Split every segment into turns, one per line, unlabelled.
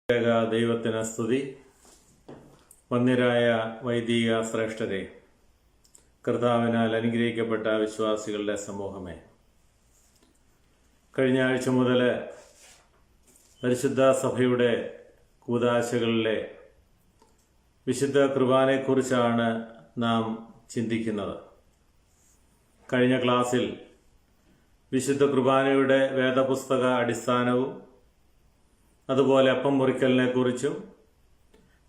ദൈവത്തിന് സ്തുതി. വന്ദ്യരായ വൈദിക ശ്രേഷ്ഠരെ, കർത്താവിനാൽ അനുഗ്രഹിക്കപ്പെട്ട വിശ്വാസികളുടെ സമൂഹമേ, കഴിഞ്ഞ ആഴ്ച മുതൽ പരിശുദ്ധ സഭയുടെ കൂദാശകളിലെ വിശുദ്ധ കുർബാനയെക്കുറിച്ചാണ് നാം ചിന്തിക്കുന്നത്. കഴിഞ്ഞ ക്ലാസ്സിൽ വിശുദ്ധ കുർബാനയുടെ വേദപുസ്തക അടിസ്ഥാനവും അതുപോലെ അപ്പം മുറിക്കലിനെ കുറിച്ചും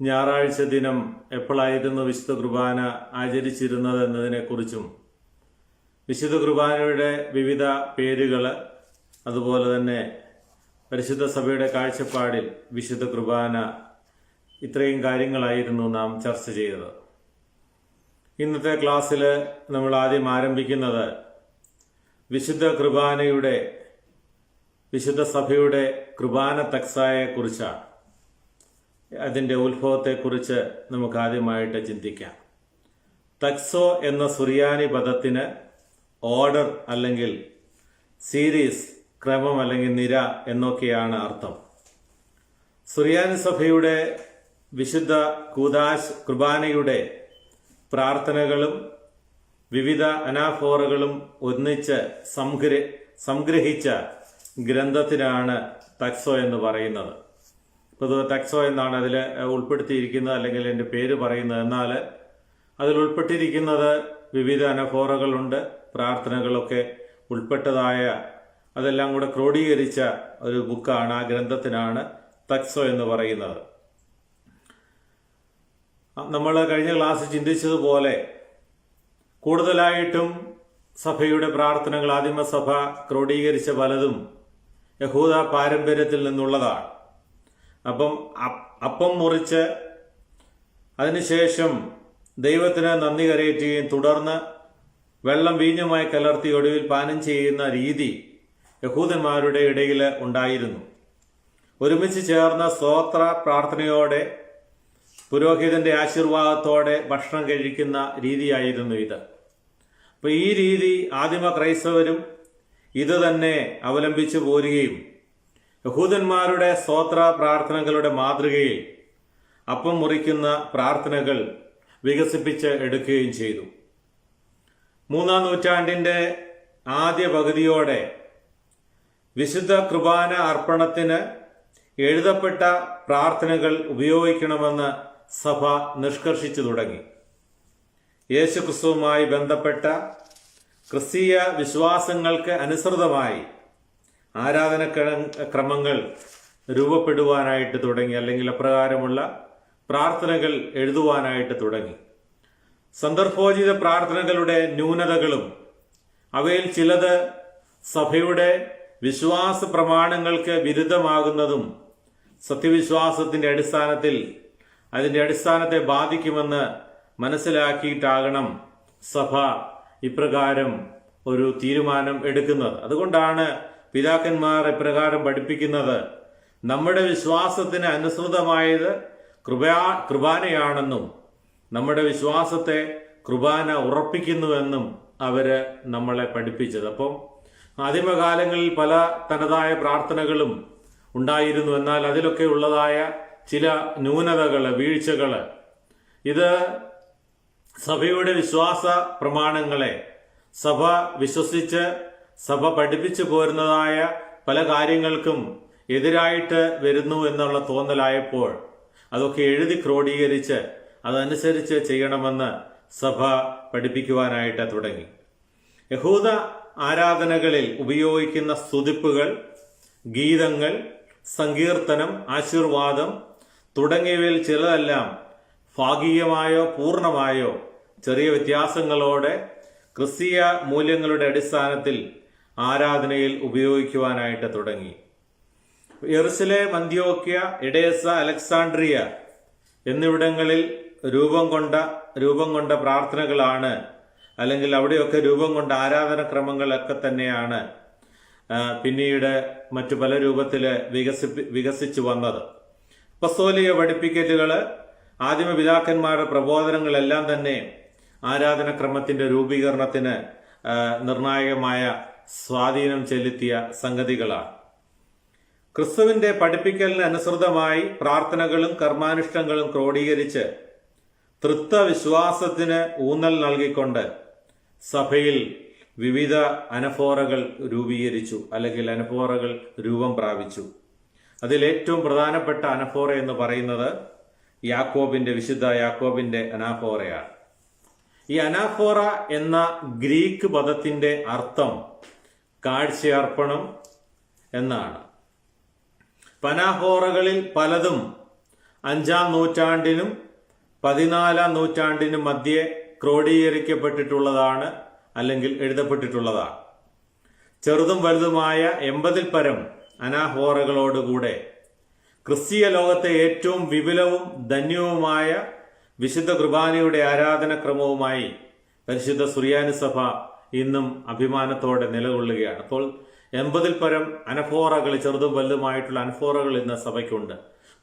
ഞായറാഴ്ച ദിനം എപ്പോഴായിരുന്നു വിശുദ്ധ കുർബാന ആചരിച്ചിരുന്നത് എന്നതിനെക്കുറിച്ചും വിശുദ്ധ കുർബാനയുടെ വിവിധ പേരുകൾ, അതുപോലെ തന്നെ പരിശുദ്ധ സഭയുടെ കാഴ്ചപ്പാടിൽ വിശുദ്ധ കുർബാന, ഇത്രയും കാര്യങ്ങളായിരുന്നു നാം ചർച്ച ചെയ്തത്. ഇന്നത്തെ ക്ലാസ്സിൽ നമ്മൾ ആദ്യം ആരംഭിക്കുന്നത് വിശുദ്ധ കുർബാനയുടെ, വിശുദ്ധ സഭയുടെ കുർബാന തക്സായെക്കുറിച്ചാണ്. അതിൻ്റെ ഉത്ഭവത്തെക്കുറിച്ച് നമുക്ക് ആദ്യമായിട്ട് ചിന്തിക്കാം. തക്സോ എന്ന സുറിയാനി പദത്തിന് ഓർഡർ അല്ലെങ്കിൽ സീരീസ്, ക്രമം അല്ലെങ്കിൽ നിര എന്നൊക്കെയാണ് അർത്ഥം. സുറിയാനി സഭയുടെ വിശുദ്ധ കുർബാനയുടെ പ്രാർത്ഥനകളും വിവിധ അനാഫോറകളും ഒന്നിച്ച് സംഗ്രഹിച്ച ഗ്രന്ഥത്തിനാണ് തക്സോ എന്ന് പറയുന്നത്. പൊതുവെ തക്സോ എന്നാണ് അതിൽ ഉൾപ്പെടുത്തിയിരിക്കുന്നത്, അല്ലെങ്കിൽ എൻ്റെ പേര് പറയുന്നത്. എന്നാൽ അതിൽ ഉൾപ്പെട്ടിരിക്കുന്നത് വിവിധ അനഫോറകളുണ്ട്, പ്രാർത്ഥനകളൊക്കെ ഉൾപ്പെട്ടതായ, അതെല്ലാം കൂടെ ക്രോഡീകരിച്ച ഒരു ബുക്കാണ്. ആ ഗ്രന്ഥത്തിനാണ് തക്സോ എന്ന് പറയുന്നത്. നമ്മൾ കഴിഞ്ഞ ക്ലാസ്സിൽ ചിന്തിച്ചതുപോലെ കൂടുതലായിട്ടും സഭയുടെ പ്രാർത്ഥനകൾ, ആദിമസഭ ക്രോഡീകരിച്ച പലതും യഹൂദ പാരമ്പര്യത്തിൽ നിന്നുള്ളതാണ്. അപ്പം മുറിച്ച് അതിനുശേഷം ദൈവത്തിന് നന്ദി കരയറ്റുകയും തുടർന്ന് വെള്ളം വീഞ്ഞുമായി കലർത്തി ഒടുവിൽ പാനം ചെയ്യുന്ന രീതി യഹൂദന്മാരുടെ ഇടയിൽ ഉണ്ടായിരുന്നു. ഒരുമിച്ച് ചേർന്ന സ്തോത്ര പ്രാർത്ഥനയോടെ പുരോഹിതന്റെ ആശീർവാദത്തോടെ ഭക്ഷണം കഴിക്കുന്ന രീതിയായിരുന്നു ഇത്. അപ്പൊ ഈ രീതി ആദിമ ക്രൈസ്തവരും ഇത് തന്നെ അവലംബിച്ചു പോരുകയും യഹൂദന്മാരുടെ സ്തോത്ര പ്രാർത്ഥനകളുടെ മാതൃകയിൽ അപ്പം മുറിക്കുന്ന പ്രാർത്ഥനകൾ വികസിപ്പിച്ച് എടുക്കുകയും ചെയ്തു. 3-ാം നൂറ്റാണ്ടിന്റെ ആദ്യ പകുതിയോടെ വിശുദ്ധ കുർബാന അർപ്പണത്തിന് എഴുതപ്പെട്ട പ്രാർത്ഥനകൾ ഉപയോഗിക്കണമെന്ന് സഭ നിഷ്കർഷിച്ചു തുടങ്ങി. യേശുക്രിസ്തുവുമായി ബന്ധപ്പെട്ട ക്രിസ്തീയ വിശ്വാസങ്ങൾക്ക് അനുസൃതമായി ആരാധനക്രമങ്ങൾ രൂപപ്പെടുവാനായിട്ട് തുടങ്ങി, അല്ലെങ്കിൽ അപ്രകാരമുള്ള പ്രാർത്ഥനകൾ എഴുതുവാനായിട്ട് തുടങ്ങി. സന്ദർഭോചിത പ്രാർത്ഥനകളുടെ ന്യൂനതകളും അവയിൽ ചിലത് സഭയുടെ വിശ്വാസ പ്രമാണങ്ങൾക്ക് വിരുദ്ധമാകുന്നതും സത്യവിശ്വാസത്തിന്റെ അടിസ്ഥാനത്തിൽ അതിന്റെ അടിസ്ഥാനത്തെ ബാധിക്കുമെന്ന് മനസ്സിലാക്കിയിട്ടാകണം സഭ ഇപ്രകാരം ഒരു തീരുമാനം എടുക്കുന്നത്. അതുകൊണ്ടാണ് പിതാക്കന്മാർ ഇപ്രകാരം പഠിപ്പിക്കുന്നത്: നമ്മുടെ വിശ്വാസത്തിന് അനുസൃതമായത് കുർബാനയാണെന്നും നമ്മുടെ വിശ്വാസത്തെ കുർബാന ഉറപ്പിക്കുന്നുവെന്നും അവര് നമ്മളെ പഠിപ്പിച്ചത്. അപ്പം ആദിമകാലങ്ങളിൽ പല തനതായ പ്രാർത്ഥനകളും ഉണ്ടായിരുന്നു. എന്നാൽ അതിലൊക്കെ ഉള്ളതായ ചില ന്യൂനതകള്, വീഴ്ചകള്, ഇത് സഭയുടെ വിശ്വാസ പ്രമാണങ്ങളെ, സഭ വിശ്വസിച്ച് സഭ പഠിപ്പിച്ചു പോരുന്നതായ പല കാര്യങ്ങൾക്കും എതിരായിട്ട് വരുന്നു എന്നുള്ള തോന്നലായപ്പോൾ അതൊക്കെ എഴുതി ക്രോഡീകരിച്ച് അതനുസരിച്ച് ചെയ്യണമെന്ന് സഭ പഠിപ്പിക്കുവാനായിട്ട് തുടങ്ങി. യഹൂദ ആരാധനകളിൽ ഉപയോഗിക്കുന്ന സ്തുതിപ്പുകൾ, ഗീതങ്ങൾ, സങ്കീർത്തനം, ആശീർവാദം തുടങ്ങിയവയിൽ ചിലതെല്ലാം ഭാഗികമായോ പൂർണ്ണമായോ ചെറിയ വ്യത്യാസങ്ങളോടെ ക്രിസ്തീയ മൂല്യങ്ങളുടെ അടിസ്ഥാനത്തിൽ ആരാധനയിൽ ഉപയോഗിക്കുവാനായിട്ട് തുടങ്ങി. യെറുശലേം, അന്ത്യോക്യ, എഡേസ, അലക്സാണ്ട്രിയ എന്നിവിടങ്ങളിൽ രൂപം കൊണ്ട പ്രാർത്ഥനകളാണ്, അല്ലെങ്കിൽ അവിടെയൊക്കെ രൂപം കൊണ്ട ആരാധനക്രമങ്ങളൊക്കെ തന്നെയാണ് പിന്നീട് മറ്റു പല രൂപത്തിൽ വികസിച്ചു വന്നത്. അപ്പസ്തോലിക പഠിപ്പിക്കലുകള്, ആദിമ പിതാക്കന്മാരുടെ പ്രബോധനങ്ങളെല്ലാം തന്നെ ആരാധനക്രമത്തിന്റെ രൂപീകരണത്തിന് നിർണായകമായ സ്വാധീനം ചെലുത്തിയ സംഗതികളാണ്. ക്രിസ്തുവിന്റെ പഠിപ്പിക്കലിന് അനുസൃതമായി പ്രാർത്ഥനകളും കർമാനുഷ്ഠങ്ങളും ക്രോഡീകരിച്ച് തൃത്വ വിശ്വാസത്തിന് ഊന്നൽ നൽകിക്കൊണ്ട് സഭയിൽ വിവിധ അനഫോറകൾ രൂപീകരിച്ചു, അല്ലെങ്കിൽ അനഫോറകൾ രൂപം പ്രാപിച്ചു. അതിലേറ്റവും പ്രധാനപ്പെട്ട അനഫോറ എന്ന് പറയുന്നത് വിശുദ്ധ യാക്കോബിന്റെ അനാഫോറയാണ്. ഈ അനാഫോറ എന്ന ഗ്രീക്ക് പദത്തിന്റെ അർത്ഥം കാഴ്ചയർപ്പണം എന്നാണ്. അനാഫോറകളിൽ പലതും 5-ാം നൂറ്റാണ്ടിനും 14-ാം നൂറ്റാണ്ടിനും മധ്യേ ക്രോഡീകരിക്കപ്പെട്ടിട്ടുള്ളതാണ്, അല്ലെങ്കിൽ എഴുതപ്പെട്ടിട്ടുള്ളതാണ്. ചെറുതും വലുതുമായ 80-ൽ പരം അനാഫോറകളോടുകൂടെ ക്രിസ്തീയ ലോകത്തെ ഏറ്റവും വിപുലവും ധന്യവുമായ വിശുദ്ധ കുർബാനയുടെ ആരാധനക്രമവുമായി പരിശുദ്ധ സുറിയാനി സഭ ഇന്നും അഭിമാനത്തോടെ നിലകൊള്ളുകയാണ്. അപ്പോൾ 80-ൽ പരം അനഫോറകൾ, ചെറുതും വലുതുമായിട്ടുള്ള അനഫോറകൾ ഇന്ന് സഭയ്ക്കുണ്ട്.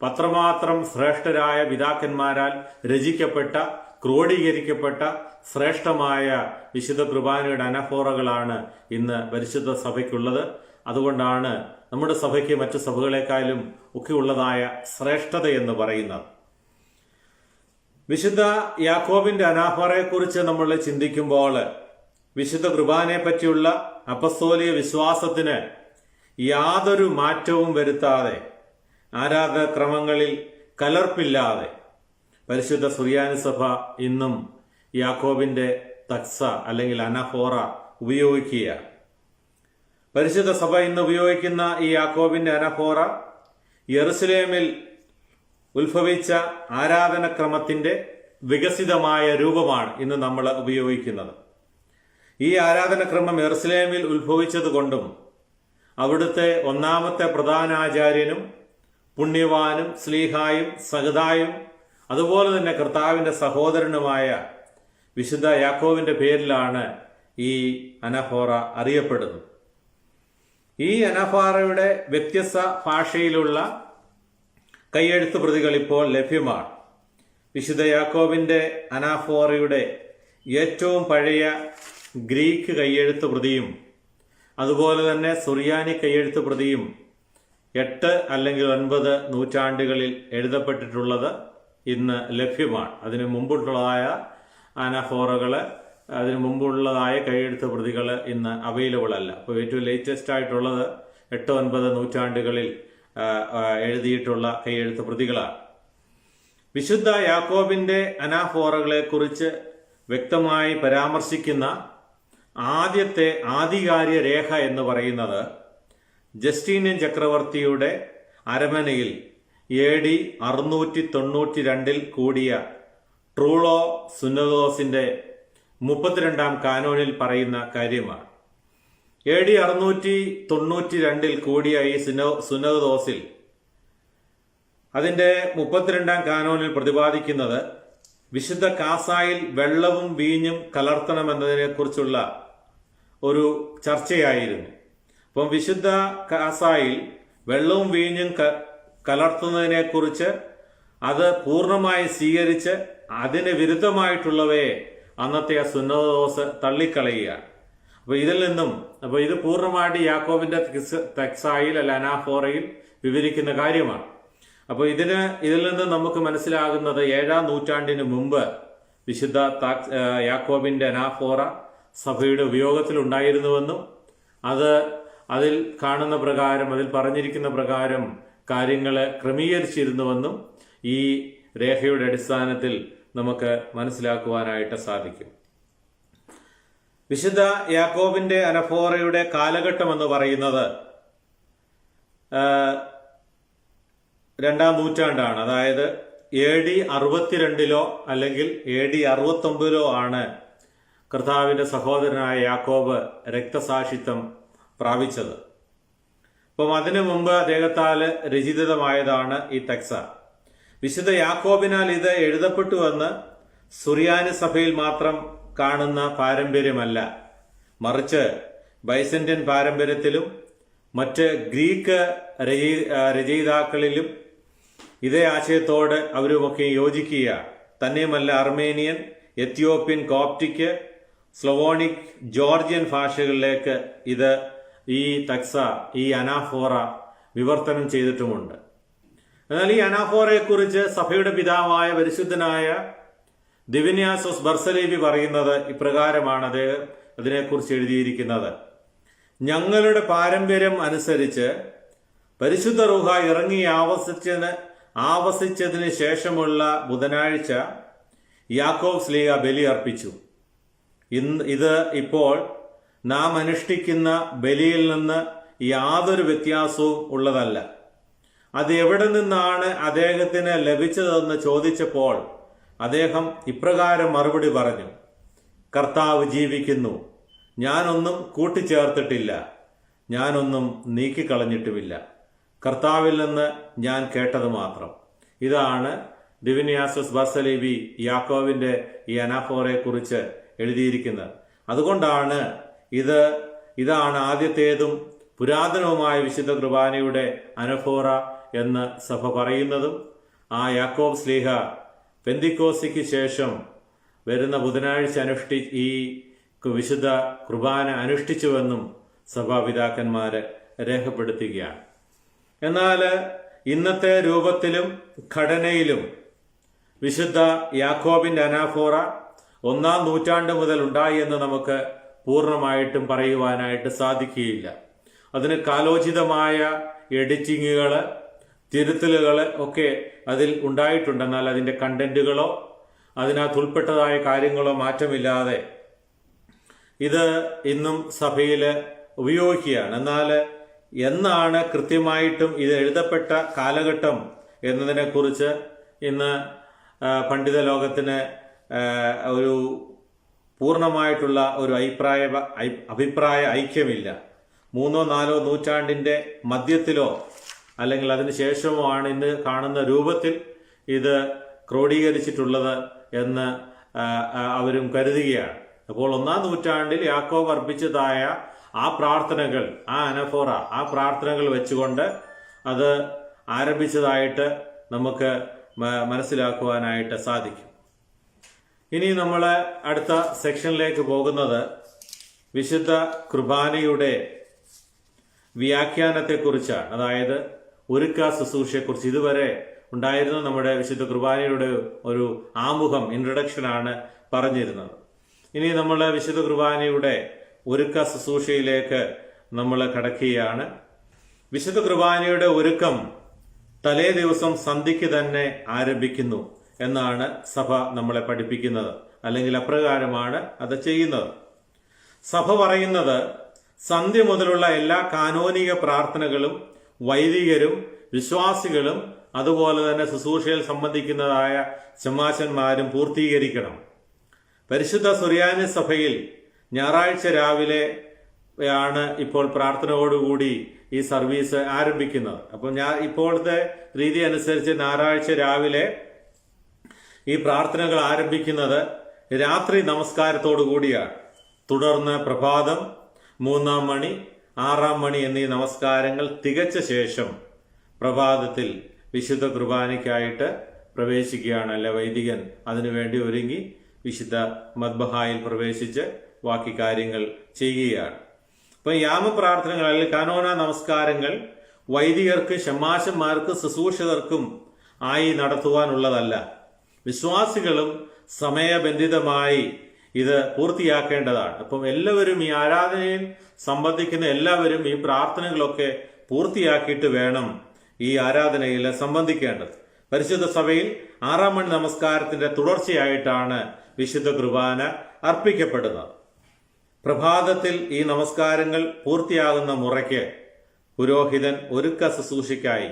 അത്രമാത്രം ശ്രേഷ്ഠരായ പിതാക്കന്മാരാൽ രചിക്കപ്പെട്ട, ക്രോഡീകരിക്കപ്പെട്ട ശ്രേഷ്ഠമായ വിശുദ്ധ കുർബാനയുടെ അനഫോറകളാണ് ഇന്ന് പരിശുദ്ധ സഭയ്ക്കുള്ളത്. അതുകൊണ്ടാണ് നമ്മുടെ സഭയ്ക്ക് മറ്റു സഭകളെക്കാളും ഒക്കെ ഉള്ളതായ ശ്രേഷ്ഠത എന്ന് പറയുന്നത്. വിശുദ്ധ യാക്കോബിന്റെ അനാഫോറയെക്കുറിച്ച് നമ്മൾ ചിന്തിക്കുമ്പോൾ വിശുദ്ധ കുർബാനയെ പറ്റിയുള്ള അപ്പസ്തോലിക വിശ്വാസത്തിന് യാതൊരു മാറ്റവും വരുത്താതെ, ആരാധനക്രമങ്ങളിൽ കലർപ്പില്ലാതെ പരിശുദ്ധ സുറിയാനി സഭ ഇന്നും യാക്കോബിന്റെ തക്സ അല്ലെങ്കിൽ അനഫോറ ഉപയോഗിക്കുകയാണ്. പരിശുദ്ധ സഭ ഇന്ന് ഉപയോഗിക്കുന്ന ഈ യാക്കോബിന്റെ അനഫോറ യെറുസലേമിൽ ഉത്ഭവിച്ച ആരാധനക്രമത്തിന്റെ വികസിതമായ രൂപമാണ് ഇന്ന് നമ്മൾ ഉപയോഗിക്കുന്നത്. ഈ ആരാധനക്രമം യെറുസലേമിൽ ഉത്ഭവിച്ചതുകൊണ്ടും അവിടുത്തെ ഒന്നാമത്തെ പ്രധാനാചാര്യനും പുണ്യവാനും സ്ലീഹായും സഹദായും അതുപോലെ തന്നെ കർത്താവിന്റെ സഹോദരനുമായ വിശുദ്ധ യാക്കോബിന്റെ പേരിലാണ് ഈ അനഫോറ അറിയപ്പെടുന്നത്. ഈ അനഫോറയുടെ വ്യത്യസ്ത ഭാഷയിലുള്ള കൈയെഴുത്ത് പ്രതികൾ ഇപ്പോൾ ലഭ്യമാണ്. വിശുദ്ധ യാക്കോബിന്റെ അനാഫോറയുടെ ഏറ്റവും പഴയ ഗ്രീക്ക് കൈയെഴുത്ത് പ്രതിയും അതുപോലെ തന്നെ സുറിയാനി കൈയെഴുത്ത് പ്രതിയും 8 അല്ലെങ്കിൽ 9 നൂറ്റാണ്ടുകളിൽ എഴുതപ്പെട്ടിട്ടുള്ളത് ഇന്ന് ലഭ്യമാണ്. അതിനു മുമ്പുള്ളതായ അനാഫോറകള്, അതിനു മുമ്പുള്ളതായ കൈയെഴുത്ത് പ്രതികൾ ഇന്ന് അവൈലബിൾ അല്ല. അപ്പോൾ ഏറ്റവും ലേറ്റസ്റ്റ് ആയിട്ടുള്ളത് 8-9 നൂറ്റാണ്ടുകളിൽ എഴുതിയിട്ടുള്ള കൈയെഴുത്ത് പ്രതികളാണ്. വിശുദ്ധ യാക്കോബിന്റെ അനാഫോറകളെ കുറിച്ച് വ്യക്തമായി പരാമർശിക്കുന്ന ആദ്യത്തെ ആധികാരിക രേഖ എന്ന് പറയുന്നത് ജസ്റ്റീനിയൻ ചക്രവർത്തിയുടെ അരമനയിൽ AD 692 കൂടിയ ട്രൂളോ സുനദോസിന്റെ 32-ാം കാനോനിൽ പറയുന്ന കാര്യമാണ്. AD 692 കൂടിയ ഈ സുനദോസിൽ അതിന്റെ 32-ാം കാനോനിൽ പ്രതിപാദിക്കുന്നത് വിശുദ്ധ കാസായിൽ വെള്ളവും വീഞ്ഞും കലർത്തണമെന്നതിനെ കുറിച്ചുള്ള ഒരു ചർച്ചയായിരുന്നു. അപ്പം വിശുദ്ധ കാസായിൽ വെള്ളവും വീഞ്ഞും കലർത്തുന്നതിനെ കുറിച്ച് അത് പൂർണ്ണമായി സ്വീകരിച്ച് അതിന് വിരുദ്ധമായിട്ടുള്ളവയെ അന്നത്തെ ആ സുന്നതദോസ് തള്ളിക്കളയുകയാണ്. അപ്പൊ ഇത് പൂർണ്ണമായിട്ട് യാക്കോബിന്റെ തെക്സായിൽ അല്ല അനാഫോറയിൽ വിവരിക്കുന്ന കാര്യമാണ്. അപ്പോൾ ഇതിൽ നിന്ന് നമുക്ക് മനസ്സിലാകുന്നത് 7-ാം നൂറ്റാണ്ടിന് മുമ്പ് വിശുദ്ധ യാക്കോബിന്റെ അനാഫോറ സഭയുടെ ഉപയോഗത്തിൽ ഉണ്ടായിരുന്നുവെന്നും അതിൽ കാണുന്ന പ്രകാരം, അതിൽ പറഞ്ഞിരിക്കുന്ന പ്രകാരം കാര്യങ്ങളെ ക്രമീകരിച്ചിരുന്നുവെന്നും ഈ രേഖയുടെ അടിസ്ഥാനത്തിൽ നമുക്ക് മനസ്സിലാക്കുവാനായിട്ട് സാധിക്കും. വിശുദ്ധ യാക്കോബിന്റെ അനഫോറയുടെ കാലഘട്ടം എന്ന് പറയുന്നത് 2-ാം നൂറ്റാണ്ടാണ്. അതായത് AD 62 അല്ലെങ്കിൽ AD 69 ആണ് കർത്താവിന്റെ സഹോദരനായ യാക്കോബ് രക്തസാക്ഷിത്വം പ്രാപിച്ചത്. അപ്പം അതിനു മുമ്പ് അദ്ദേഹത്താൽ രചിതമായതാണ് ഈ തെക്സ. വിശുദ്ധ യാക്കോബിനാൽ ഇത് എഴുതപ്പെട്ടുവെന്ന് സുറിയാനി സഭയിൽ മാത്രം കാണുന്ന പാരമ്പര്യമല്ല, മറിച്ച് ബൈസന്റൈൻ പാരമ്പര്യത്തിലും മറ്റ് ഗ്രീക്ക് രചയിതാക്കളിലും ഇതേ ആശയത്തോട് അവരുമൊക്കെ യോജിക്കുക. തന്നെയുമല്ല അർമേനിയൻ, എത്യോപ്യൻ, കോപ്റ്റിക്, സ്ലൊവോണിക്, ജോർജിയൻ ഭാഷകളിലേക്ക് ഈ തെക്സ, ഈ അനാഫോറ വിവർത്തനം ചെയ്തിട്ടുമുണ്ട്. എന്നാൽ ഈ അനാഫോറയെക്കുറിച്ച് സഭയുടെ പിതാവായ പരിശുദ്ധനായ ദിവന്യാസോസ് ബർസലേവി പറയുന്നത് ഇപ്രകാരമാണ്. അദ്ദേഹം അതിനെക്കുറിച്ച് എഴുതിയിരിക്കുന്നത്: ഞങ്ങളുടെ പാരമ്പര്യം അനുസരിച്ച് പരിശുദ്ധ റൂഹ ഇറങ്ങി ആവസിച്ചതിന് ശേഷമുള്ള ബുധനാഴ്ച യാക്കോബ് ശ്ലീഹ ബലി അർപ്പിച്ചു. ഇത് ഇപ്പോൾ നാം അനുഷ്ഠിക്കുന്ന ബലിയിൽ നിന്ന് യാതൊരു വ്യത്യാസവും ഉള്ളതല്ല. അത് എവിടെ നിന്നാണ് അദ്ദേഹത്തിന് ലഭിച്ചതെന്ന് ചോദിച്ചപ്പോൾ അദ്ദേഹം ഇപ്രകാരം മറുപടി പറഞ്ഞു: കർത്താവ് ജീവിക്കുന്നു, ഞാനൊന്നും കൂട്ടിച്ചേർത്തിട്ടില്ല, ഞാനൊന്നും നീക്കിക്കളഞ്ഞിട്ടുമില്ല, കർത്താവിൽ നിന്ന് ഞാൻ കേട്ടത് മാത്രം. ഇതാണ് ദിവന്യാസോസ് ബർസലേവി യാക്കോബിന്റെ ഈ അനാഫോറയെ കുറിച്ച് എഴുതിയിരിക്കുന്നത്. അതുകൊണ്ടാണ് ഇതാണ് ആദ്യത്തേതും പുരാതനവുമായ വിശുദ്ധ കുർബാനയുടെ അനഫോറ എന്ന് സഭ പറയുന്നതും ആ യാക്കോബ് ശ്ലീഹ പെന്തിക്കോസ്തിക്ക് ശേഷം വരുന്ന ബുധനാഴ്ച ഈ വിശുദ്ധ കുർബാന അനുഷ്ഠിച്ചുവെന്നും സഭാപിതാക്കന്മാര് രേഖപ്പെടുത്തുകയാണ്. എന്നാൽ ഇന്നത്തെ രൂപത്തിലും ഘടനയിലും വിശുദ്ധ യാക്കോബിന്റെ അനാഫോറ 1-ാം നൂറ്റാണ്ട് മുതൽ ഉണ്ടായി എന്ന് നമുക്ക് പൂർണ്ണമായിട്ടും പറയുവാനായിട്ട് സാധിക്കുകയില്ല. അതിന് കാലോചിതമായ എഡിറ്റിങ്ങുകൾ, തിരുത്തലുകൾ ഒക്കെ അതിൽ ഉണ്ടായിട്ടുണ്ട്. എന്നാൽ അതിൻ്റെ കണ്ടന്റുകളോ അതിനകത്ത് ഉൾപ്പെട്ടതായ കാര്യങ്ങളോ മാറ്റമില്ലാതെ ഇത് ഇന്നും സഭയിൽ ഉപയോഗിക്കുകയാണ്. എന്നാൽ എന്നാണ് കൃത്യമായിട്ടും ഇത് എഴുതപ്പെട്ട കാലഘട്ടം എന്നതിനെക്കുറിച്ച് ഇന്ന് പണ്ഡിത ലോകത്തിന് ഒരു പൂർണ്ണമായിട്ടുള്ള ഒരു അഭിപ്രായ ഐക്യമില്ല. 3-4 നൂറ്റാണ്ടിന്റെ മധ്യത്തിലോ അല്ലെങ്കിൽ അതിനുശേഷമോ ആണ് ഇന്ന് കാണുന്ന രൂപത്തിൽ ഇത് ക്രോഡീകരിച്ചിട്ടുള്ളത് എന്ന് അവരും കരുതുകയാണ്. അപ്പോൾ 1-ാം നൂറ്റാണ്ടിൽ യാക്കോബ് അർപ്പിച്ചതായ ആ പ്രാർത്ഥനകൾ, ആ അനഫോറ, ആ പ്രാർത്ഥനകൾ വെച്ചുകൊണ്ട് അത് ആരംഭിച്ചതായിട്ട് നമുക്ക് മനസ്സിലാക്കുവാനായിട്ട് സാധിക്കും. ഇനി നമ്മൾ അടുത്ത സെക്ഷനിലേക്ക് പോകുന്നത് വിശുദ്ധ കുർബാനയുടെ വ്യാഖ്യാനത്തെക്കുറിച്ചാണ്. അതായത് ഒരുക്ക ശുശ്രൂഷയെക്കുറിച്ച്. ഇതുവരെ ഉണ്ടായിരുന്ന നമ്മുടെ വിശുദ്ധ കുർബാനയുടെ ഒരു ആമുഖം, ഇൻട്രൊഡക്ഷനാണ് പറഞ്ഞിരുന്നത്. ഇനി നമ്മൾ വിശുദ്ധ കുർബാനയുടെ ഒരുക്ക ശുശ്രൂഷയിലേക്ക് നമ്മൾ കടക്കുകയാണ്. വിശുദ്ധ കുർബാനയുടെ ഒരുക്കം തലേ ദിവസം സന്ധ്യയ്ക്ക് തന്നെ ആരംഭിക്കുന്നു എന്നാണ് സഭ നമ്മളെ പഠിപ്പിക്കുന്നത്. അല്ലെങ്കിൽ അപ്രകാരമാണ് അത് ചെയ്യുന്നത്. സഭ പറയുന്നത് സന്ധ്യ മുതലുള്ള എല്ലാ കാനോനിക പ്രാർത്ഥനകളും വൈദികരും വിശ്വാസികളും അതുപോലെ തന്നെ ശുശ്രൂഷയിൽ സംബന്ധിക്കുന്നതായ ശമാശന്മാരും പൂർത്തീകരിക്കണം. പരിശുദ്ധ സുറിയാനി സഭയിൽ ഞായറാഴ്ച രാവിലെ ആണ് ഇപ്പോൾ പ്രാർത്ഥനയോടുകൂടി ഈ സർവീസ് ആരംഭിക്കുന്നത്. അപ്പം ഇപ്പോഴത്തെ രീതി അനുസരിച്ച് ഞായറാഴ്ച രാവിലെ ഈ പ്രാർത്ഥനകൾ ആരംഭിക്കുന്നത് രാത്രി നമസ്കാരത്തോടു കൂടിയാണ്. തുടർന്ന് പ്രഭാതം, 3-ാം മണി, 6-ാം മണി എന്നീ നമസ്കാരങ്ങൾ തികച്ച ശേഷം പ്രഭാതത്തിൽ വിശുദ്ധ കുർബാനയ്ക്കായിട്ട് പ്രവേശിക്കുകയാണ്. അല്ല, വൈദികൻ അതിനുവേണ്ടി ഒരുങ്ങി വിശുദ്ധ മദ്ബഹായിൽ പ്രവേശിച്ച് ബാക്കി കാര്യങ്ങൾ ചെയ്യുകയാണ്. ഇപ്പൊ യാമപ്രാർത്ഥനകൾ അല്ലെങ്കിൽ കാനോന നമസ്കാരങ്ങൾ വൈദികർക്ക്, ശമാശന്മാർക്ക്, ശുശ്രൂഷകർക്കും ആയി നടത്തുവാനുള്ളതല്ല. വിശ്വാസികളും സമയബന്ധിതമായി ഇത് പൂർത്തിയാക്കേണ്ടതാണ്. അപ്പം എല്ലാവരും ഈ ആരാധനയിൽ സംബന്ധിക്കുന്ന എല്ലാവരും ഈ പ്രാർത്ഥനകളൊക്കെ പൂർത്തിയാക്കിയിട്ട് വേണം ഈ ആരാധനയിൽ സംബന്ധിക്കേണ്ടത്. പരിശുദ്ധ സഭയിൽ 6-ാം മണി നമസ്കാരത്തിന്റെ തുടർച്ചയായിട്ടാണ് വിശുദ്ധ കുർബാന അർപ്പിക്കപ്പെടുന്നത്. പ്രഭാതത്തിൽ ഈ നമസ്കാരങ്ങൾ പൂർത്തിയാകുന്ന മുറയ്ക്ക് പുരോഹിതൻ ഒരുക്ക ശുശ്രൂഷയ്ക്കായി,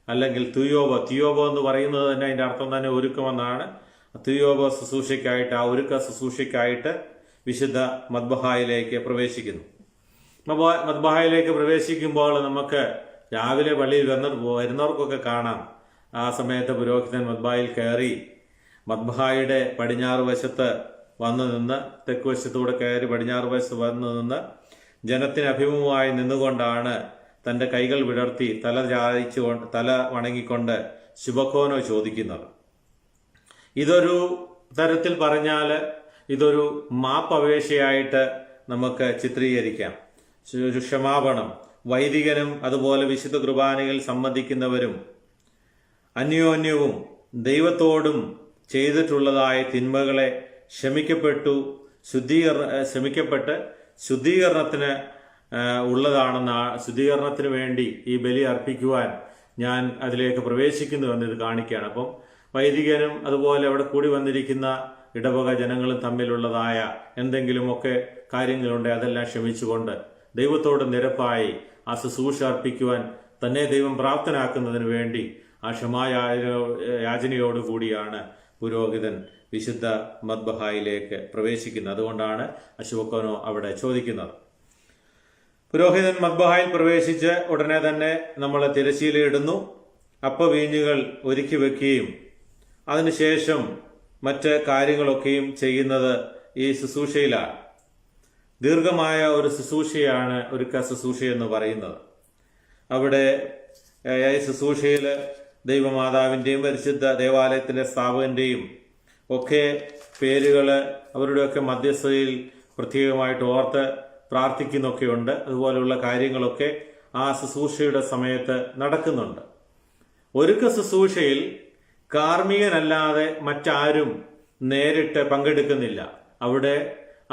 അല്ലെങ്കിൽ തുയോബോ എന്ന് പറയുന്നത് തന്നെ അതിന്റെ അർത്ഥം തന്നെ ഒരുക്കമെന്നാണ്. തുയോബോ ശുശ്രൂഷയ്ക്കായിട്ട്, ആ ഒരുക്ക ശുശ്രൂഷയ്ക്കായിട്ട് വിശുദ്ധ മദ്ബഹായിലേക്ക് പ്രവേശിക്കുന്നു. മദ്ബഹായിലേക്ക് പ്രവേശിക്കുമ്പോൾ നമുക്ക് രാവിലെ പള്ളിയിൽ വരുന്നവർക്കൊക്കെ കാണാം. ആ സമയത്ത് പുരോഹിതൻ മദ്ബഹായിൽ കയറി മദ്ബഹായുടെ പടിഞ്ഞാറ് വശത്ത് വന്നു നിന്ന്, തെക്ക് വശത്തൂടെ കയറി പടിഞ്ഞാറ് വശത്ത് വന്നു നിന്ന് ജനത്തിന് അഭിമുഖമായി നിന്നുകൊണ്ടാണ് തന്റെ കൈകൾ വിടർത്തി തല വണങ്ങിക്കൊണ്ട് ശുഭക്കോനോ ചോദിക്കുന്നത്. ഇതൊരു തരത്തിൽ പറഞ്ഞാൽ ഇതൊരു മാപ്പപേക്ഷയായിട്ട് നമുക്ക് ചിത്രീകരിക്കാം. ഒരു ക്ഷമാപണം, വൈദികനും അതുപോലെ വിശുദ്ധ കുർബാനയിൽ സംബന്ധിക്കുന്നവരും അന്യോന്യവും ദൈവത്തോടും ചെയ്തിട്ടുള്ളതായ തിന്മകളെ ക്ഷമിക്കപ്പെട്ട് ശുദ്ധീകരണത്തിന് ശുദ്ധീകരണത്തിന് വേണ്ടി ഈ ബലി അർപ്പിക്കുവാൻ ഞാൻ അതിലേക്ക് പ്രവേശിക്കുന്നുവെന്ന് ഇത് കാണിക്കുകയാണ്. അപ്പം വൈദികനും അതുപോലെ അവിടെ കൂടി വന്നിരിക്കുന്ന ഇടവക ജനങ്ങളും തമ്മിലുള്ളതായ എന്തെങ്കിലുമൊക്കെ കാര്യങ്ങളുണ്ട്, അതെല്ലാം ക്ഷമിച്ചുകൊണ്ട് ദൈവത്തോട് നിരപ്പായി ആ ശുശ്രൂഷ അർപ്പിക്കുവാൻ തന്നെ ദൈവം പ്രാപ്തനാക്കുന്നതിന് വേണ്ടി ആ ക്ഷമായാചനയോടുകൂടിയാണ് പുരോഹിതൻ വിശുദ്ധ മദ്ബഹായിലേക്ക് പ്രവേശിക്കുന്നത്. അതുകൊണ്ടാണ് അശുവക്കോനോ അവിടെ ചോദിക്കുന്നത്. പുരോഹിതൻ മദ്ബഹായിൽ പ്രവേശിച്ച് ഉടനെ തന്നെ നമ്മൾ തിരശ്ശീലയിടുന്നു, അപ്പവീഞ്ഞുകൾ ഒരുക്കി വെക്കുകയും അതിനുശേഷം മറ്റ് കാര്യങ്ങളൊക്കെയും ചെയ്യുന്നത് ഈ ശുശ്രൂഷയിലാണ്. ദീർഘമായ ഒരു ശുശ്രൂഷയാണ് ഒരുക്ക ശുശ്രൂഷ എന്ന് പറയുന്നത്. അവിടെ ഈ ശുശ്രൂഷയിൽ ദൈവമാതാവിൻ്റെയും പരിശുദ്ധ ദേവാലയത്തിൻ്റെ സ്ഥാപകന്റെയും ഒക്കെ പേരുകൾ അവരുടെയൊക്കെ മധ്യസ്ഥതയിൽ പ്രത്യേകമായിട്ട് ഓർത്ത് പ്രാർത്ഥിക്കുന്നൊക്കെയുണ്ട്. അതുപോലെയുള്ള കാര്യങ്ങളൊക്കെ ആ ശുശ്രൂഷയുടെ സമയത്ത് നടക്കുന്നുണ്ട്. ഒരുക്ക ശുശ്രൂഷയിൽ കാർമ്മികനല്ലാതെ മറ്റാരും നേരിട്ട് പങ്കെടുക്കുന്നില്ല. അവിടെ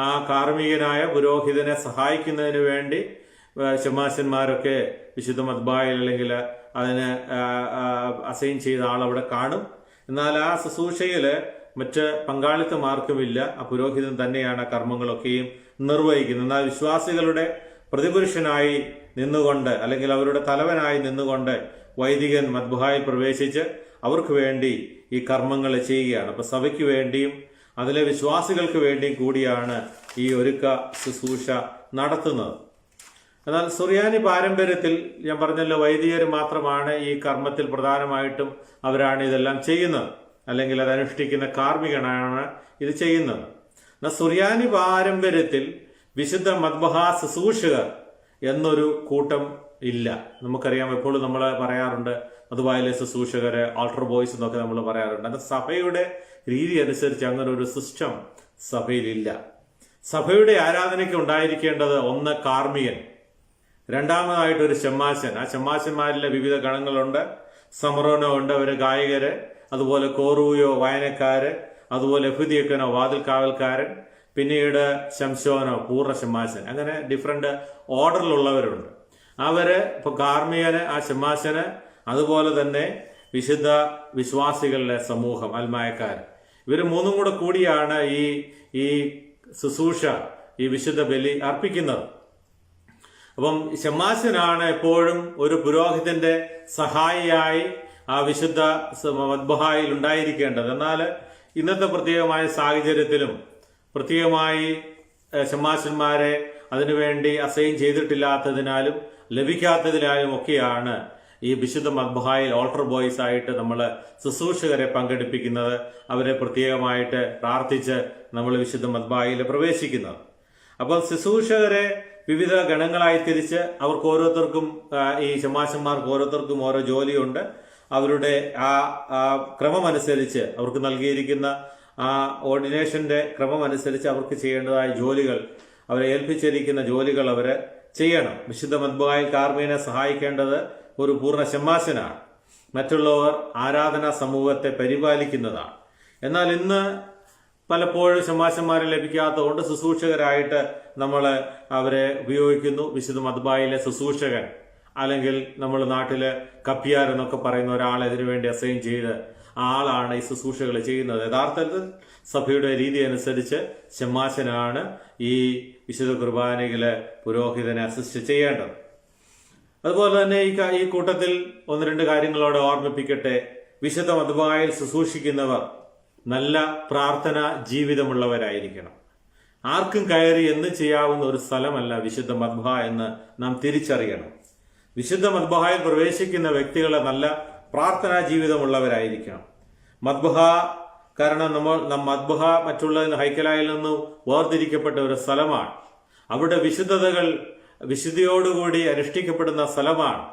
ആ കാർമ്മികനായ പുരോഹിതനെ സഹായിക്കുന്നതിന് വേണ്ടി ശമാശന്മാരൊക്കെ വിശുദ്ധ മദ്ബഹായിൽ അല്ലെങ്കിൽ അതിന് അസൈൻ ചെയ്ത ആളവിടെ കാണും. എന്നാൽ ആ ശുശ്രൂഷയിൽ മറ്റ് പങ്കാളിത്തം ആർക്കുമില്ല. ആ പുരോഹിതൻ തന്നെയാണ് കർമ്മങ്ങളൊക്കെയും നിർവഹിക്കുന്നത്. എന്നാൽ വിശ്വാസികളുടെ പ്രതിപുരുഷനായി നിന്നുകൊണ്ട് അല്ലെങ്കിൽ അവരുടെ തലവനായി നിന്നുകൊണ്ട് വൈദികൻ മദ്ബഹായിൽ പ്രവേശിച്ച് അവർക്ക് വേണ്ടി ഈ കർമ്മങ്ങൾ ചെയ്യുകയാണ്. അപ്പൊ സഭയ്ക്ക് വേണ്ടിയും അതിലെ വിശ്വാസികൾക്ക് വേണ്ടിയും കൂടിയാണ് ഈ ഒരുക്ക ശുശ്രൂഷ നടത്തുന്നത്. എന്നാൽ സുറിയാനി പാരമ്പര്യത്തിൽ ഞാൻ പറഞ്ഞല്ലോ, വൈദികർ മാത്രമാണ് ഈ കർമ്മത്തിൽ പ്രധാനമായിട്ടും അവരാണ് ഇതെല്ലാം ചെയ്യുന്നത്, അല്ലെങ്കിൽ അത് അനുഷ്ഠിക്കുന്ന കാർമ്മികനാണ് ഇത് ചെയ്യുന്നത്. എന്നാൽ സുറിയാനി പാരമ്പര്യത്തിൽ വിശുദ്ധ മദ്ബഹാ ശുശ്രൂഷകർ എന്നൊരു കൂട്ടം ഇല്ല. നമുക്കറിയാം, എപ്പോഴും നമ്മൾ പറയാറുണ്ട് മദ്ബഹായിലെ ശുശ്രൂഷകര്, ആൾട്ടർ ബോയ്സ് എന്നൊക്കെ നമ്മൾ പറയാറുണ്ട്. അത് സഭയുടെ രീതി അനുസരിച്ച് അങ്ങനെ ഒരു സിസ്റ്റം സഭയിലില്ല. സഭയുടെ ആരാധനയ്ക്ക് ഉണ്ടായിരിക്കേണ്ടത് ഒന്ന് കാർമ്മികൻ, രണ്ടാമതായിട്ടൊരു ഷമ്മാശൻ. ആ ഷമ്മാശന്മാരിലെ വിവിധ ഗണങ്ങളുണ്ട്. സമറോനോ ഉണ്ട്, അവര് ഗായകര്, അതുപോലെ കോറൂയോ വായനക്കാര്, അതുപോലെ എഫുദിയക്കനോ വാതിൽ കാവൽക്കാരൻ, പിന്നീട് ശംശോനോ പൂർണ്ണ ഷമ്മാശൻ. അങ്ങനെ ഡിഫറെന്റ് ഓർഡറിലുള്ളവരുണ്ട്. അവര് ഇപ്പൊ കാർമ്മികന്, ആ ഷമ്മാശന്, അതുപോലെ തന്നെ വിശുദ്ധ വിശ്വാസികളുടെ സമൂഹം അൽമായക്കാർ, ഇവര് മൂന്നും കൂടെ കൂടിയാണ് ഈ ശുശ്രൂഷ, ഈ വിശുദ്ധ ബലി അർപ്പിക്കുന്നത്. അപ്പം ഷമ്മാശനാണ് എപ്പോഴും ഒരു പുരോഹിതന്റെ സഹായിയായി ആ വിശുദ്ധ മദ്ബഹായിൽ ഉണ്ടായിരിക്കേണ്ടത്. എന്നാൽ ഇന്നത്തെ പ്രത്യേകമായ സാഹചര്യത്തിലും പ്രത്യേകമായി ഷമ്മാശന്മാരെ അതിനുവേണ്ടി അസൈൻ ചെയ്തിട്ടില്ലാത്തതിനാലും ലഭിക്കാത്തതിനാലും ഒക്കെയാണ് ഈ വിശുദ്ധ മദ്ബഹായിൽ ഓൾട്ടർ ബോയ്സ് ആയിട്ട് നമ്മൾ ശുശ്രൂഷകരെ പങ്കെടുപ്പിക്കുന്നത്, അവരെ പ്രത്യേകമായിട്ട് പ്രാർത്ഥിച്ച് നമ്മൾ വിശുദ്ധ മദ്ബഹായിൽ പ്രവേശിക്കുന്നത്. അപ്പോൾ ശുശ്രൂഷകരെ വിവിധ ഗണങ്ങളായി തിരിച്ച് അവർക്ക് ഓരോരുത്തർക്കും, ഈ ശമാശന്മാർക്ക് ഓരോരുത്തർക്കും ഓരോ ജോലിയുണ്ട്. അവരുടെ ആ ക്രമമനുസരിച്ച് അവർക്ക് നൽകിയിരിക്കുന്ന ആ ഓർഡിനേഷന്റെ ക്രമമനുസരിച്ച് അവർക്ക് ചെയ്യേണ്ടതായ ജോലികൾ, അവരെ ഏൽപ്പിച്ചിരിക്കുന്ന ജോലികൾ അവര് ചെയ്യണം. വിശുദ്ധ മദ്ബഹായിൽ കാർമ്മികനെ സഹായിക്കേണ്ടത് ഒരു പൂർണ്ണ ഷമ്മാശനാണ്. മറ്റുള്ളവർ ആരാധനാ സമൂഹത്തെ പരിപാലിക്കുന്നതാണ്. എന്നാൽ ഇന്ന് പലപ്പോഴും ഷമ്മാശന്മാരെ ലഭിക്കാത്തതുകൊണ്ട് ശുശ്രൂഷകരായിട്ട് നമ്മൾ അവരെ ഉപയോഗിക്കുന്നു. വിശുദ്ധ മദ്ബഹായിലെ ശുശ്രൂഷകൻ, അല്ലെങ്കിൽ നമ്മൾ നാട്ടില് കപ്പിയാർ എന്നൊക്കെ പറയുന്ന ഒരാളെ ഇതിനു വേണ്ടി അസൈൻ ചെയ്ത് ആളാണ് ഈ ശുശ്രൂഷകൾ ചെയ്യുന്നത്. യഥാർത്ഥത്തിൽ സഭയുടെ രീതി അനുസരിച്ച് ഷമ്മാശനാണ് ഈ വിശുദ്ധ കുർബാനയിലെ പുരോഹിതനെ അസിസ്റ്റ് ചെയ്യേണ്ടത്. അതുപോലെ തന്നെ ഈ കൂട്ടത്തിൽ ഒന്ന് രണ്ട് കാര്യങ്ങളോട് ഓർമ്മിപ്പിക്കട്ടെ. വിശുദ്ധ മദ്ബഹായിൽ ശുശ്രൂഷിക്കുന്നവർ നല്ല പ്രാർത്ഥന ജീവിതമുള്ളവരായിരിക്കണം. ആർക്കും കയറി എന്ന് ചെയ്യാവുന്ന ഒരു സ്ഥലമല്ല വിശുദ്ധ മദ്ബഹാ എന്ന് നാം തിരിച്ചറിയണം. വിശുദ്ധ മദ്ബഹായിൽ പ്രവേശിക്കുന്ന വ്യക്തികളെ നല്ല പ്രാർത്ഥനാ ജീവിതമുള്ളവരായിരിക്കണം. മദ്ബഹാ, കാരണം മദ്ബഹാ മറ്റുള്ള ഹൈക്കലായിൽ നിന്നും വേർതിരിക്കപ്പെട്ട ഒരു സ്ഥലമാണ്. അവിടെ വിശുദ്ധതകൾ വിശുദ്ധിയോടുകൂടി അനുഷ്ഠിക്കപ്പെടുന്ന സ്ഥലമാണ്.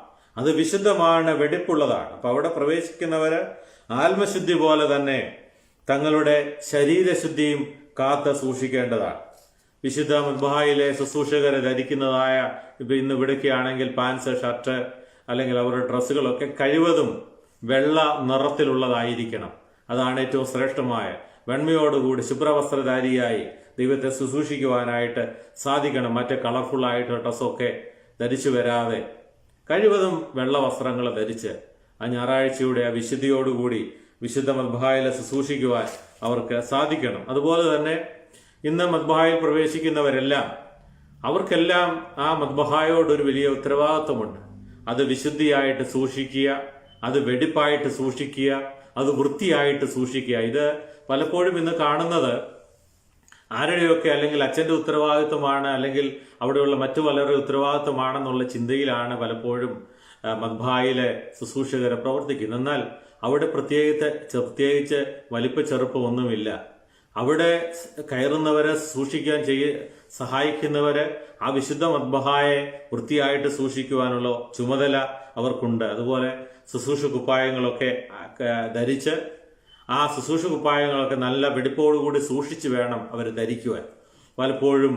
അത് വിശുദ്ധമാണ്, വെടിപ്പുള്ളതാണ്. അപ്പൊ അവിടെ പ്രവേശിക്കുന്നവര് ആത്മശുദ്ധി പോലെ തന്നെ തങ്ങളുടെ ശരീരശുദ്ധിയും കാത്ത് സൂക്ഷിക്കേണ്ടതാണ്. വിശുദ്ധ മദ്ബഹായിലെ ശുശ്രൂഷകരെ ധരിക്കുന്നതായ ഇന്ന് ഇവിടേക്കാണെങ്കിൽ പാൻസ്, ഷർട്ട് അല്ലെങ്കിൽ അവരുടെ ഡ്രസ്സുകളൊക്കെ കഴിവതും വെള്ള നിറത്തിലുള്ളതായിരിക്കണം. അതാണ് ഏറ്റവും ശ്രേഷ്ഠമായ. വെണ്മയോടുകൂടി ശുഭ്രവസ്ത്രധാരിയായി ദൈവത്തെ ശുശ്രൂഷിക്കുവാനായിട്ട് സാധിക്കണം. മറ്റ് കളർഫുള്ളായിട്ട് ഡ്രസ്സൊക്കെ ധരിച്ചു വരാതെ കഴിവതും വെള്ള വസ്ത്രങ്ങൾ ധരിച്ച് ആ ഞായറാഴ്ചയുടെ ആ വിശുദ്ധിയോടുകൂടി വിശുദ്ധ മദ്ബഹായിലെ ശുശ്രൂഷിക്കുവാൻ അവർക്ക് സാധിക്കണം. അതുപോലെ തന്നെ ഇന്ന് മദ്ബഹായിൽ പ്രവേശിക്കുന്നവരെല്ലാം അവർക്കെല്ലാം ആ മദ്ബഹായോടൊരു വലിയ ഉത്തരവാദിത്വമുണ്ട്. അത് വിശുദ്ധിയായിട്ട് സൂക്ഷിക്കുക, അത് വെടിപ്പായിട്ട് സൂക്ഷിക്കുക, അത് വൃത്തിയായിട്ട് സൂക്ഷിക്കുക. ഇത് പലപ്പോഴും ഇന്ന് കാണുന്നത് ആരുടെയൊക്കെ അല്ലെങ്കിൽ അച്ഛന്റെ ഉത്തരവാദിത്വമാണ്, അല്ലെങ്കിൽ അവിടെയുള്ള മറ്റു പലരുടെ ഉത്തരവാദിത്വമാണെന്നുള്ള ചിന്തയിലാണ് മദ്ബഹായിലെ ശുശ്രൂഷകരെ പ്രവർത്തിക്കുന്നത്. എന്നാൽ അവിടെ പ്രത്യേകിച്ച് വലിപ്പ ചെറുപ്പമൊന്നുമില്ല. അവിടെ കയറുന്നവരെ സൂക്ഷിക്കാൻ സഹായിക്കുന്നവര് ആ വിശുദ്ധ മദ്ബഹായെ വൃത്തിയായിട്ട് സൂക്ഷിക്കുവാനുള്ള ചുമതല അവർക്കുണ്ട്. അതുപോലെ ശുശ്രൂഷ കുപ്പായങ്ങളൊക്കെ ധരിച്ച് ആ ശുശ്രൂഷ കുപ്പായങ്ങളൊക്കെ നല്ല വെടിപ്പോടുകൂടി സൂക്ഷിച്ച് വേണം അവർ ധരിക്കുവാൻ. പലപ്പോഴും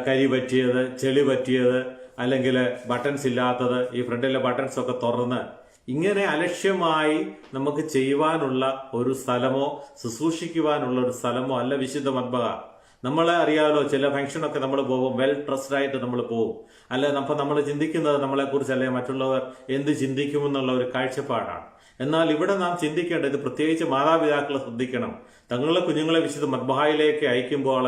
കരി പറ്റിയത്, ചെളി പറ്റിയത്, അല്ലെങ്കിൽ ബട്ടൺസ് ഇല്ലാത്തത്, ഈ ഫ്രണ്ടിലെ ബട്ടൺസ് ഒക്കെ തുറന്ന് ഇങ്ങനെ അലക്ഷ്യമായി നമുക്ക് ചെയ്യുവാനുള്ള ഒരു സ്ഥലമോ ശുശ്രൂഷിക്കുവാനുള്ള ഒരു സ്ഥലമോ അല്ല വിശുദ്ധ മദ്ബഹ. നമ്മളെ അറിയാമല്ലോ, ചില ഫംഗ്ഷനൊക്കെ നമ്മൾ പോകും, വെൽ ഡ്രസ്ഡ് ആയിട്ട് നമ്മൾ പോകും. അല്ലെ, അപ്പം നമ്മൾ ചിന്തിക്കുന്നത് നമ്മളെക്കുറിച്ച് അല്ലെങ്കിൽ മറ്റുള്ളവർ എന്ത് ചിന്തിക്കുമെന്നുള്ള ഒരു കാഴ്ചപ്പാടാണ്. എന്നാൽ ഇവിടെ നാം ചിന്തിക്കേണ്ടത്, പ്രത്യേകിച്ച് മാതാപിതാക്കളെ ശ്രദ്ധിക്കണം. തങ്ങളുടെ കുഞ്ഞുങ്ങളെ വിശുദ്ധ മദ്ബഹായിലേക്ക് അയക്കുമ്പോൾ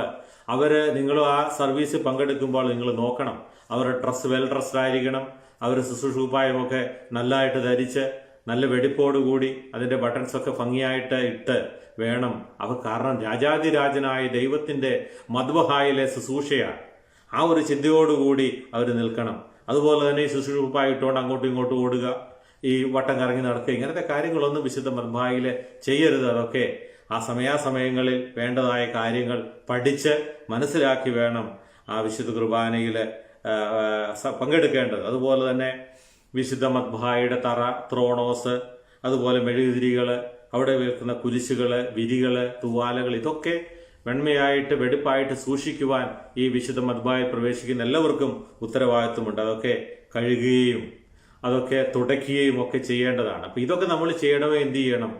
നിങ്ങൾ ആ സർവീസിൽ പങ്കെടുക്കുമ്പോൾ നിങ്ങൾ നോക്കണം, അവരുടെ ഡ്രസ്സ് വെൽ ഡ്രസ്ഡ് ആയിരിക്കണം. അവർ ശുശ്രൂഷ കുപ്പായമൊക്കെ നല്ലതായിട്ട് ധരിച്ച് നല്ല വെടിപ്പോടുകൂടി അതിന്റെ ബട്ടൺസൊക്കെ ഭംഗിയായിട്ട് ഇട്ട് വേണം അവർ. കാരണം രാജാതിരാജനായ ദൈവത്തിന്റെ മദ്ബഹായിലെ ശുശ്രൂഷയാണ്. ആ ഒരു ചിന്തയോടുകൂടി അവർ നിൽക്കണം. അതുപോലെ തന്നെ ഈ ശുശ്രൂഷ കുപ്പായം ഇട്ടുകൊണ്ട് അങ്ങോട്ടും ഇങ്ങോട്ടും ഓടുക, ഈ വട്ടം കറങ്ങി നടക്കുക, ഇങ്ങനത്തെ കാര്യങ്ങളൊന്നും വിശുദ്ധ മദ്ബഹായില് ചെയ്യരുത്. അതൊക്കെ ആ സമയാസമയങ്ങളിൽ വേണ്ടതായ കാര്യങ്ങൾ പഠിച്ച് മനസ്സിലാക്കി വേണം ആ വിശുദ്ധ കുർബാനയില് പങ്കെടുക്കേണ്ടത്. അതുപോലെ തന്നെ വിശുദ്ധ മദ്ബഹായുടെ തറ, ത്രോണോസ്, അതുപോലെ മെഴുകുതിരികള്, അവിടെ വെക്കുന്ന കുരിശുകള്, വിരികള്, തൂവാലകൾ, ഇതൊക്കെ വെണ്മയായിട്ട് വെടിപ്പായിട്ട് സൂക്ഷിക്കുവാൻ ഈ വിശുദ്ധ മദ്ബഹായിൽ പ്രവേശിക്കുന്ന എല്ലാവർക്കും ഉത്തരവാദിത്വമുണ്ട്. അതൊക്കെ കഴുകുകയും അതൊക്കെ തുടയ്ക്കുകയും ഒക്കെ ചെയ്യേണ്ടതാണ്. അപ്പൊ ഇതൊക്കെ നമ്മൾ ചെയ്യണമേ എന്ത് ചെയ്യണം?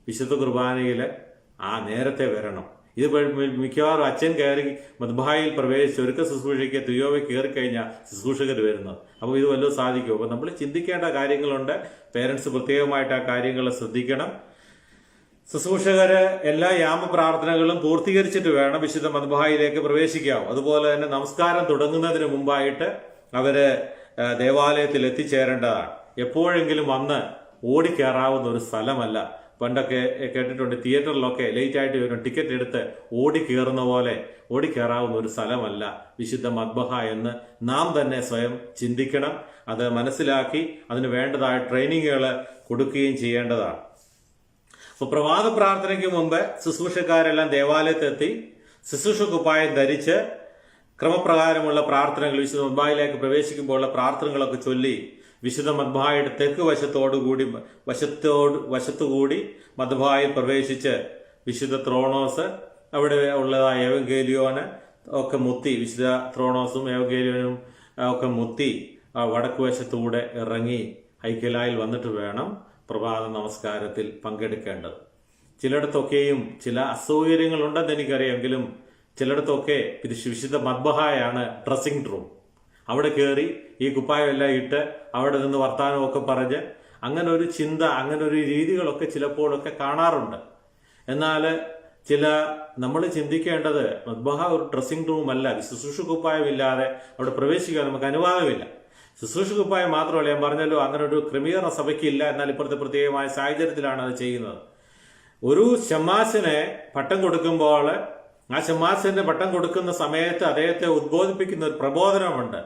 വിശുദ്ധ കുർബാനയിൽ നേരത്തെ വരണം. ഇത് മിക്കവാറും അച്ഛൻ കയറി മദ്ബഹായിൽ പ്രവേശിച്ച് ഒരുക്ക ശുശ്രൂഷയ്ക്ക് തുയോവ കയറിക്കഴിഞ്ഞാൽ ശുശ്രൂഷകർ വരുന്നത്. അപ്പോൾ ഇത് വല്ലതും സാധിക്കും. അപ്പോൾ നമ്മൾ ചിന്തിക്കേണ്ട കാര്യങ്ങളുണ്ട്. പേരൻസ് പ്രത്യേകമായിട്ട് ആ കാര്യങ്ങൾ ശ്രദ്ധിക്കണം. ശുശ്രൂഷകര് എല്ലാ യാമ പ്രാർത്ഥനകളും പൂർത്തീകരിച്ചിട്ട് വേണം വിശുദ്ധ മദ്ബഹായിലേക്ക് പ്രവേശിക്കാവും. അതുപോലെ തന്നെ നമസ്കാരം തുടങ്ങുന്നതിന് മുമ്പായിട്ട് അവര് ദേവാലയത്തിൽ എത്തിച്ചേരേണ്ടതാണ്. എപ്പോഴെങ്കിലും വന്ന് ഓടിക്കയറാവുന്ന ഒരു സ്ഥലമല്ല. പണ്ടൊക്കെ കേട്ടിട്ടുണ്ട്, തിയേറ്ററിലൊക്കെ ലേറ്റ് ആയിട്ട് വരും, ടിക്കറ്റ് എടുത്ത് ഓടിക്കയറുന്ന പോലെ ഓടിക്കയറാവുന്ന ഒരു സ്ഥലമല്ല വിശുദ്ധ മദ്ബഹ എന്ന് നാം തന്നെ സ്വയം ചിന്തിക്കണം. അത് മനസ്സിലാക്കി അതിന് വേണ്ടതായ ട്രെയിനിങ്ങുകൾ കൊടുക്കുകയും ചെയ്യേണ്ടതാണ്. അപ്പൊ പ്രഭാത പ്രാർത്ഥനയ്ക്ക് മുമ്പ് ശുശ്രൂഷക്കാരെല്ലാം ദേവാലയത്തെത്തി ശുശ്രൂഷ കുപ്പായം ധരിച്ച് ക്രമപ്രകാരമുള്ള പ്രാർത്ഥനകൾ വിശുദ്ധ മദ്ബഹായിലേക്ക് പ്രവേശിക്കുമ്പോഴുള്ള പ്രാർത്ഥനകളൊക്കെ ചൊല്ലി വിശുദ്ധ മദ്ബഹായുടെ തെക്ക് വശത്തുകൂടി മദ്ബഹായിൽ പ്രവേശിച്ച് വിശുദ്ധ ത്രോണോസ്, അവിടെ ഉള്ളതായ ഏവങ്കേലിയോന് ഒക്കെ മുത്തി, വിശുദ്ധ ത്രോണോസും ഏവങ്കേലിയോനും ഒക്കെ മുത്തി വടക്ക് വശത്തൂടെ ഇറങ്ങി ഹൈക്കലായിൽ വന്നിട്ട് വേണം പ്രഭാത നമസ്കാരത്തിൽ പങ്കെടുക്കേണ്ടത്. ചിലയിടത്തൊക്കെയും ചില അസൗകര്യങ്ങൾ ഉണ്ടെന്ന് എനിക്കറിയാമെങ്കിലും ചിലയിടത്തൊക്കെ വിശുദ്ധ മദ്ബഹായാണ് ഡ്രസ്സിംഗ് റൂം. അവിടെ കയറി ഈ കുപ്പായമെല്ലാം ഇട്ട് അവിടെ നിന്ന് വർത്താനമൊക്കെ പറഞ്ഞ് അങ്ങനെ ഒരു ചിന്ത, അങ്ങനെ ഒരു രീതികളൊക്കെ ചിലപ്പോഴൊക്കെ കാണാറുണ്ട്. എന്നാൽ നമ്മൾ ചിന്തിക്കേണ്ടത് മദ്ബഹ ഒരു ഡ്രസ്സിംഗ് റൂം അല്ല. ശുശ്രൂഷ കുപ്പായമില്ലാതെ അവിടെ പ്രവേശിക്കാൻ നമുക്ക് അനുവാദമില്ല. ശുശ്രൂഷ കുപ്പായം മാത്രമല്ല, ഞാൻ പറഞ്ഞല്ലോ, അങ്ങനെ ഒരു ക്രമീകരണ സഭയ്ക്കില്ല. എന്നാൽ ഇപ്പോഴത്തെ പ്രത്യേകമായ സാഹചര്യത്തിലാണ് അത് ചെയ്യുന്നത്. ഒരു ശമ്മാസിനെ പട്ടം കൊടുക്കുമ്പോൾ ആ ശമ്മാസിന് പട്ടം കൊടുക്കുന്ന സമയത്ത് അദ്ദേഹത്തെ ഉദ്ബോധിപ്പിക്കുന്ന ഒരു പ്രബോധനമുണ്ട്.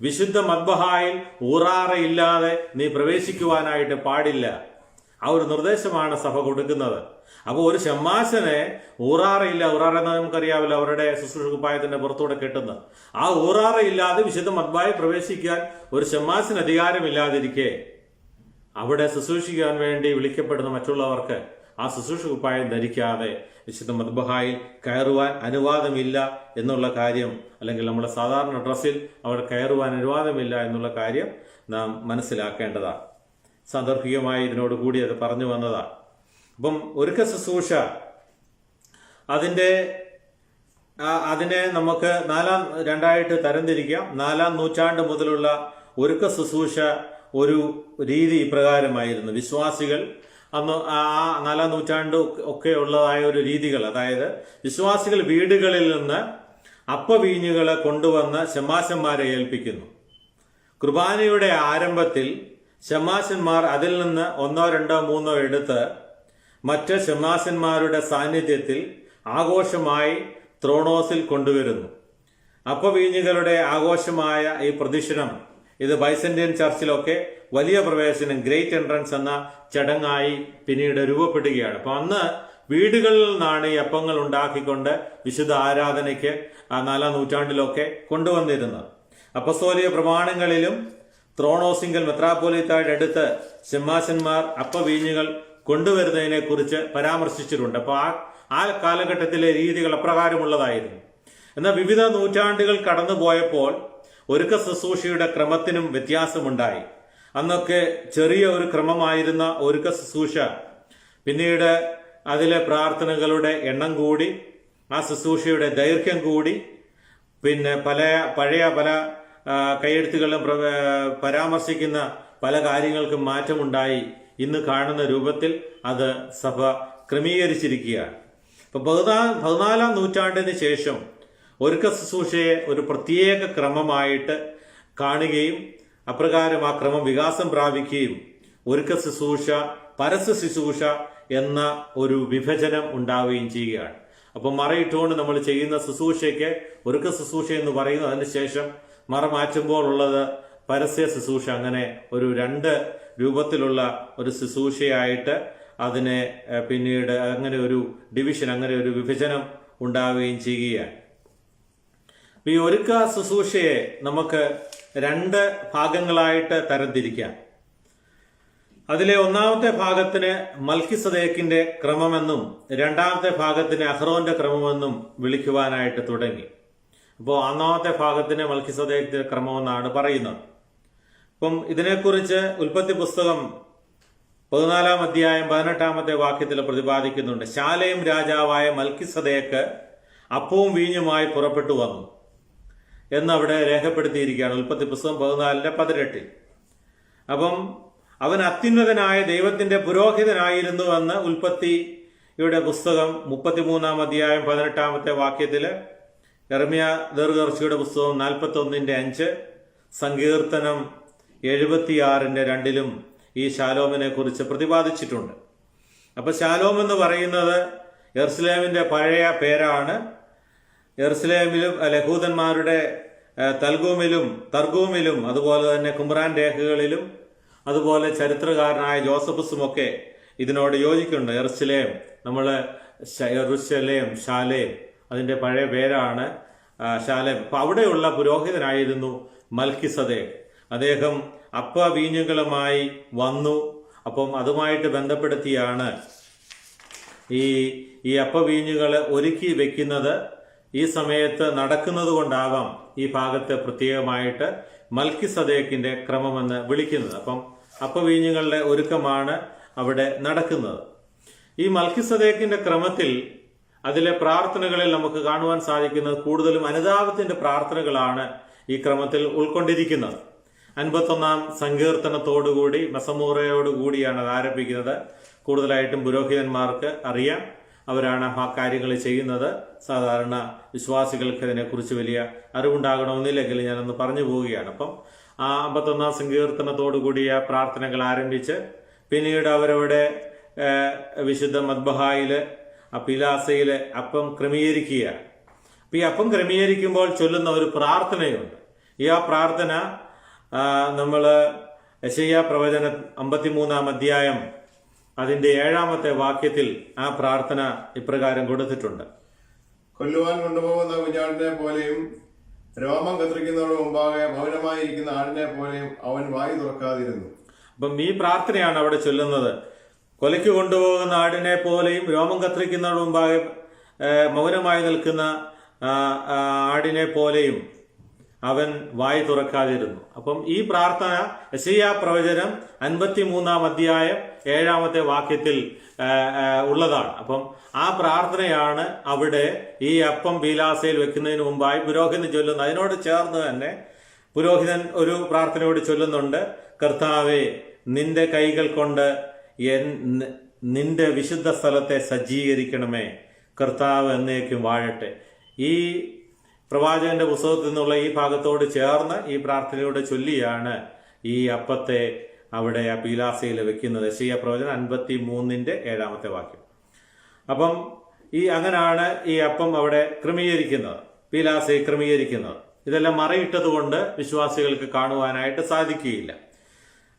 വിശുദ്ധ മദ്ബഹായിൽ ഊറാറയില്ലാതെ നീ പ്രവേശിക്കുവാനായിട്ട് പാടില്ല. ആ ഒരു നിർദ്ദേശമാണ് സഭ കൊടുക്കുന്നത്. അപ്പോൾ ഒരു ശമ്മാസിനെ ഊറാറ എന്ന് നമുക്കറിയാമല്ലോ, അവരുടെ ശുശ്രൂഷ കുപ്പായത്തിന്റെ പുറത്തൂടെ കെട്ടുന്നത്. ആ ഊറാറയില്ലാതെ വിശുദ്ധ മദ്ബഹായിൽ പ്രവേശിക്കാൻ ഒരു ശമ്മാസിന് അധികാരമില്ലാതിരിക്കെ അവിടെ ശുശ്രൂഷിക്കാൻ വേണ്ടി വിളിക്കപ്പെടുന്ന മറ്റുള്ളവർക്ക് ആ ശുശ്രൂഷ കുപ്പായം ധരിക്കാതെ വിശുദ്ധ മദ്ബഹായിൽ കയറുവാൻ അനുവാദമില്ല എന്നുള്ള കാര്യം, അല്ലെങ്കിൽ നമ്മുടെ സാധാരണ ഡ്രസ്സിൽ അവിടെ കയറുവാൻ അനുവാദമില്ല എന്നുള്ള കാര്യം നാം മനസ്സിലാക്കേണ്ടതാണ്. സാന്ദർഭികമായി ഇതിനോട് കൂടി അത് പറഞ്ഞു വന്നതാണ്. അപ്പം ഒരുക്ക ശുശ്രൂഷ അതിനെ നമുക്ക് രണ്ടായിട്ട് തരംതിരിക്കാം. 4-ാം നൂറ്റാണ്ട് മുതലുള്ള ഒരുക്ക ശുശ്രൂഷ ഒരു രീതി ഇപ്രകാരമായിരുന്നു. വിശ്വാസികൾ അന്ന് ആ 4-ാം നൂറ്റാണ്ട് ഒക്കെ ഉള്ളതായ ഒരു രീതികൾ, അതായത് വിശ്വാസികൾ വീടുകളിൽ നിന്ന് അപ്പവീഞ്ഞുകളെ കൊണ്ടുവന്ന് ശമാശന്മാരെ ഏൽപ്പിക്കുന്നു. കുർബാനയുടെ ആരംഭത്തിൽ ശമാശന്മാർ അതിൽ നിന്ന് 1, 2, 3 എടുത്ത് മറ്റ് ശമാശന്മാരുടെ സാന്നിധ്യത്തിൽ ആഘോഷമായി ത്രോണോസിൽ കൊണ്ടുവരുന്നു. അപ്പവീഞ്ഞുകളുടെ ആഘോഷമായ ഈ പ്രദക്ഷിണം ഇത് ബൈസന്റിയൻ ചർച്ചിലൊക്കെ വലിയ പ്രവേശനം, ഗ്രേറ്റ് എൻട്രൻസ് എന്ന ചടങ്ങായി പിന്നീട് രൂപപ്പെടുകയാണ്. അപ്പൊ അന്ന് വീടുകളിൽ നിന്നാണ് ഈ അപ്പങ്ങൾ ഉണ്ടാക്കിക്കൊണ്ട് വിശുദ്ധ ആരാധനയ്ക്ക് 4-ാം നൂറ്റാണ്ടിലൊക്കെ കൊണ്ടുവന്നിരുന്നത്. അപ്പസ്തോലിക പ്രമാണങ്ങളിലും ത്രോണോസിങ്കൽ മെത്രാപ്പോലീത്തായുടെ അടുത്ത് ശമാശന്മാർ അപ്പവീഞ്ഞുകൾ കൊണ്ടുവരുന്നതിനെ കുറിച്ച് പരാമർശിച്ചിട്ടുണ്ട്. അപ്പൊ ആ കാലഘട്ടത്തിലെ രീതികൾ അപ്രകാരമുള്ളതായിരുന്നു. എന്നാൽ വിവിധ നൂറ്റാണ്ടുകൾ കടന്നുപോയപ്പോൾ ഒരുക്ക ശുശ്രൂഷയുടെ ക്രമത്തിനും വ്യത്യാസമുണ്ടായി. അന്നൊക്കെ ചെറിയ ഒരു ക്രമമായിരുന്ന ഒരുക്ക ശുശ്രൂഷ പിന്നീട് അതിലെ പ്രാർത്ഥനകളുടെ എണ്ണം കൂടി, ആ ശുശ്രൂഷയുടെ ദൈർഘ്യം കൂടി, പിന്നെ പഴയ പല കൈയെഴുത്തുകളിലും പരാമർശിക്കുന്ന പല കാര്യങ്ങൾക്കും മാറ്റമുണ്ടായി. ഇന്ന് കാണുന്ന രൂപത്തിൽ അത് സഭ ക്രമീകരിച്ചിരിക്കുകയാണ്. ഇപ്പൊ 14-ാം നൂറ്റാണ്ടിന് ശേഷം ഒരുക്ക ശുശ്രൂഷയെ ഒരു പ്രത്യേക ക്രമമായിട്ട് കാണുകയും അപ്രകാരം ആ ക്രമം വികാസം പ്രാപിക്കുകയും ഒരുക്ക ശുശ്രൂഷ, പരസ്യ ശുശ്രൂഷ എന്ന ഒരു വിഭജനം ഉണ്ടാവുകയും ചെയ്യുകയാണ്. അപ്പൊ മറയിട്ടുകൊണ്ട് നമ്മൾ ചെയ്യുന്ന ശുശ്രൂഷയ്ക്ക് ഒരുക്ക ശുശ്രൂഷ എന്ന് പറയുന്നു. അതിനുശേഷം മറ മാറ്റുമ്പോൾ ഉള്ളത് പരസ്യ ശുശ്രൂഷ. അങ്ങനെ ഒരു 2 രൂപത്തിലുള്ള ഒരു ശുശ്രൂഷയായിട്ട് അതിനെ പിന്നീട് അങ്ങനെ ഒരു ഡിവിഷൻ, അങ്ങനെ ഒരു വിഭജനം ഉണ്ടാവുകയും ചെയ്യുകയാണ്. ഈ ഒരുക്ക ശുശ്രൂഷയെ നമുക്ക് 2 ഭാഗങ്ങളായിട്ട് തരംതിരിക്കാം. അതിലെ ഒന്നാമത്തെ ഭാഗത്തിന് മൽക്കിസദേക്കിന്റെ ക്രമമെന്നും 2ാമത്തെ ഭാഗത്തിന് അഹ്റോന്റെ ക്രമമെന്നും വിളിക്കുവാനായിട്ട് തുടങ്ങി. അപ്പോൾ ഒന്നാമത്തെ ഭാഗത്തിന് മൽക്കിസദേക്കിന്റെ ക്രമമെന്നാണ് പറയുന്നത്. അപ്പം ഇതിനെക്കുറിച്ച് ഉൽപ്പത്തി പുസ്തകം 14-ാം അധ്യായം 18-ാമത്തെ വാക്യത്തിൽ പ്രതിപാദിക്കുന്നുണ്ട്. ശാലേം രാജാവായ മൽക്കിസദേക്ക് അപ്പവും വീഞ്ഞുമായി പുറപ്പെട്ടു വന്നു എന്നവിടെ രേഖപ്പെടുത്തിയിരിക്കുകയാണ്. ഉൽപ്പത്തി പുസ്തകം 14-18. അപ്പം അവൻ അത്യുന്നതനായ ദൈവത്തിന്റെ പുരോഹിതനായിരുന്നു എന്ന് ഉൽപ്പത്തിയുടെ പുസ്തകം 33-ാം അധ്യായം 18-ാമത്തെ വാക്യത്തില്, യെരമ്യാ ദീർഘദർശിയുടെ പുസ്തകം 41-5, സങ്കീർത്തനം 76-2 ഈ ശാലോമിനെ കുറിച്ച് പ്രതിപാദിച്ചിട്ടുണ്ട്. അപ്പൊ ശാലോം എന്ന് പറയുന്നത് യെരുസലേമിന്റെ പഴയ പേരാണ്. യെരുസലേമിലും യഹൂദന്മാരുടെ തർഗൂമിലും അതുപോലെ തന്നെ കുമ്രാൻ രേഖകളിലും അതുപോലെ ചരിത്രകാരനായ ജോസഫസുമൊക്കെ ഇതിനോട് യോജിക്കുന്നുണ്ട്. യെരുസലേം, യെരുശലേം, ശാലേം, അതിന്റെ പഴയ പേരാണ് ശാലേം. അപ്പൊ അവിടെയുള്ള പുരോഹിതനായിരുന്നു മൽക്കിസദേക്ക്. അദ്ദേഹം അപ്പവീഞ്ഞുകളുമായി വന്നു. അപ്പം അതുമായിട്ട് ബന്ധപ്പെടുത്തിയാണ് ഈ അപ്പവീഞ്ഞുകൾ ഒരുക്കി വെക്കുന്നത്. ഈ സമയത്ത് നടക്കുന്നത് കൊണ്ടാവാം ഈ ഭാഗത്തെ പ്രത്യേകമായിട്ട് മൽക്കിസദേക്കിന്റെ ക്രമമെന്ന് വിളിക്കുന്നത്. അപ്പം അപ്പവീഞ്ഞുകളുടെ ഒരുക്കമാണ് അവിടെ നടക്കുന്നത്. ഈ മൽക്കിസദേക്കിന്റെ ക്രമത്തിൽ അതിലെ പ്രാർത്ഥനകളിൽ നമുക്ക് കാണുവാൻ സാധിക്കുന്നത് കൂടുതലും അനുതാപത്തിന്റെ പ്രാർത്ഥനകളാണ് ഈ ക്രമത്തിൽ ഉൾക്കൊണ്ടിരിക്കുന്നത്. 51-ാം സങ്കീർത്തനത്തോടുകൂടി മസമൂറയോടുകൂടിയാണ് അത് ആരംഭിക്കുന്നത്. കൂടുതലായിട്ടും പുരോഹിതന്മാർക്ക് അറിയാം, അവരാണ് ആ കാര്യങ്ങൾ ചെയ്യുന്നത്. സാധാരണ വിശ്വാസികൾക്ക് ഇതിനെക്കുറിച്ച് വലിയ അറിവുണ്ടാകണമെന്നില്ലെങ്കിൽ ഞാനൊന്ന് പറഞ്ഞു പോവുകയാണ്. അപ്പം ആ 51-ാം സങ്കീർത്തനത്തോടുകൂടിയ പ്രാർത്ഥനകൾ ആരംഭിച്ച് പിന്നീട് അവരവിടെ വിശുദ്ധ മദ്ബഹായില് പിലാസയില് അപ്പം ക്രമീകരിക്കുകയാണ്. അപ്പൊ ഈ അപ്പം ക്രമീകരിക്കുമ്പോൾ ചൊല്ലുന്ന ഒരു പ്രാർത്ഥനയുണ്ട്. ഈ പ്രാർത്ഥന നമ്മള് യെശയ്യാ പ്രവചനം 53-ാം അധ്യായം അതിന്റെ 7-ാമത്തെ വാക്യത്തിൽ ആ പ്രാർത്ഥന ഇപ്രകാരം കൊടുത്തിട്ടുണ്ട്.
കൊല്ലുവാൻ കൊണ്ടുപോകുന്ന കുഞ്ഞാടിനെ പോലെയും രോമം കത്തിരിക്കുന്നവരുടെ മുമ്പാകെ മൗനമായിരിക്കുന്ന ആടിനെ പോലെയും അവൻ വായി തുറക്കാതിരുന്നു.
അപ്പം ഈ പ്രാർത്ഥനയാണ് അവിടെ ചൊല്ലുന്നത്. കൊലയ്ക്ക് കൊണ്ടുപോകുന്ന ആടിനെ പോലെയും രോമം കത്രിക്കുന്നതിന് മുമ്പാകെ മൗനമായി നിൽക്കുന്ന ആടിനെ പോലെയും അവൻ വായി തുറക്കാതിരുന്നു. അപ്പം ഈ പ്രാർത്ഥന യെശയ്യാ പ്രവചനം 53-ാം അധ്യായം 7-ാമത്തെ വാക്യത്തിൽ ഉള്ളതാണ്. അപ്പം ആ പ്രാർത്ഥനയാണ് അവിടെ ഈ അപ്പം പീലാസയിൽ വെക്കുന്നതിന് മുമ്പായി പുരോഹിതൻ ചൊല്ലുന്നത്. അതിനോട് ചേർന്ന് തന്നെ പുരോഹിതൻ ഒരു പ്രാർത്ഥനയോട് ചൊല്ലുന്നുണ്ട്, കർത്താവേ, നിന്റെ കൈകൾ കൊണ്ട് നിന്റെ വിശുദ്ധ സ്ഥലത്തെ സജ്ജീകരിക്കണമേ, കർത്താവ് എന്നേക്കും വാഴട്ടെ. ഈ പ്രവാചകന്റെ പുസ്തകത്തിൽ നിന്നുള്ള ഈ ഭാഗത്തോട് ചേർന്ന് ഈ പ്രാർത്ഥനയോട് ചൊല്ലിയാണ് ഈ അപ്പത്തെ അവിടെ ആ പീലാസയിൽ വെക്കുന്നത്. യെശയ്യാ പ്രവചനം 53-ന്റെ 7-ാമത്തെ വാക്യം. അപ്പം അങ്ങനാണ് ഈ അപ്പം അവിടെ ക്രമീകരിക്കുന്നത്, പീലാസയിൽ ക്രമീകരിക്കുന്നത്. ഇതെല്ലാം മറയിട്ടത് കൊണ്ട് വിശ്വാസികൾക്ക് കാണുവാനായിട്ട് സാധിക്കുകയില്ല.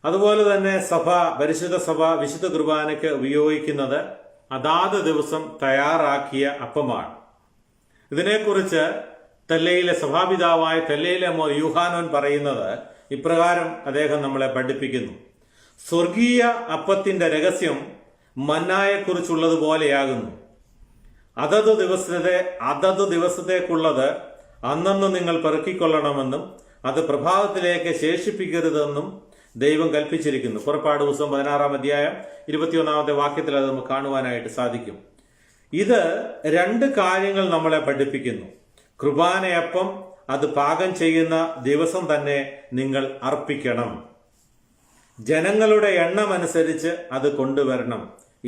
അതുപോലെ തന്നെ പരിശുദ്ധ സഭ വിശുദ്ധ കുർബാനയ്ക്ക് ഉപയോഗിക്കുന്നത് അതാത് ദിവസം തയ്യാറാക്കിയ അപ്പമാണ്. ഇതിനെക്കുറിച്ച് തെല്ലയിലെ സഭാപിതാവായ തെല്ലയിലെ മോർ യൂഹാനോൻ പറയുന്നത് ഇപ്രകാരം അദ്ദേഹം നമ്മളെ പഠിപ്പിക്കുന്നു. സ്വർഗീയ അപ്പത്തിന്റെ രഹസ്യം മന്നായെക്കുറിച്ചുള്ളതുപോലെയാകുന്നു. അതത് ദിവസത്തേക്കുള്ളത് അന്നന്ന് നിങ്ങൾ പെറുക്കിക്കൊള്ളണമെന്നും അത് പ്രഭാതത്തിലേക്ക് ശേഷിപ്പിക്കരുതെന്നും ദൈവം കൽപ്പിച്ചിരിക്കുന്നു. പുറപ്പാട് പുസ്തകം 16-ാം അധ്യായം 21-ാമത്തെ വാക്യത്തിൽ അത് നമുക്ക് കാണുവാനായിട്ട് സാധിക്കും. ഇത് 2 കാര്യങ്ങൾ നമ്മളെ പഠിപ്പിക്കുന്നു. കുർബാനയപ്പം അത് പാകം ചെയ്യുന്ന ദിവസം തന്നെ നിങ്ങൾ അർപ്പിക്കണം. ജനങ്ങളുടെ എണ്ണമനുസരിച്ച് അത് കൊണ്ടുവരണം.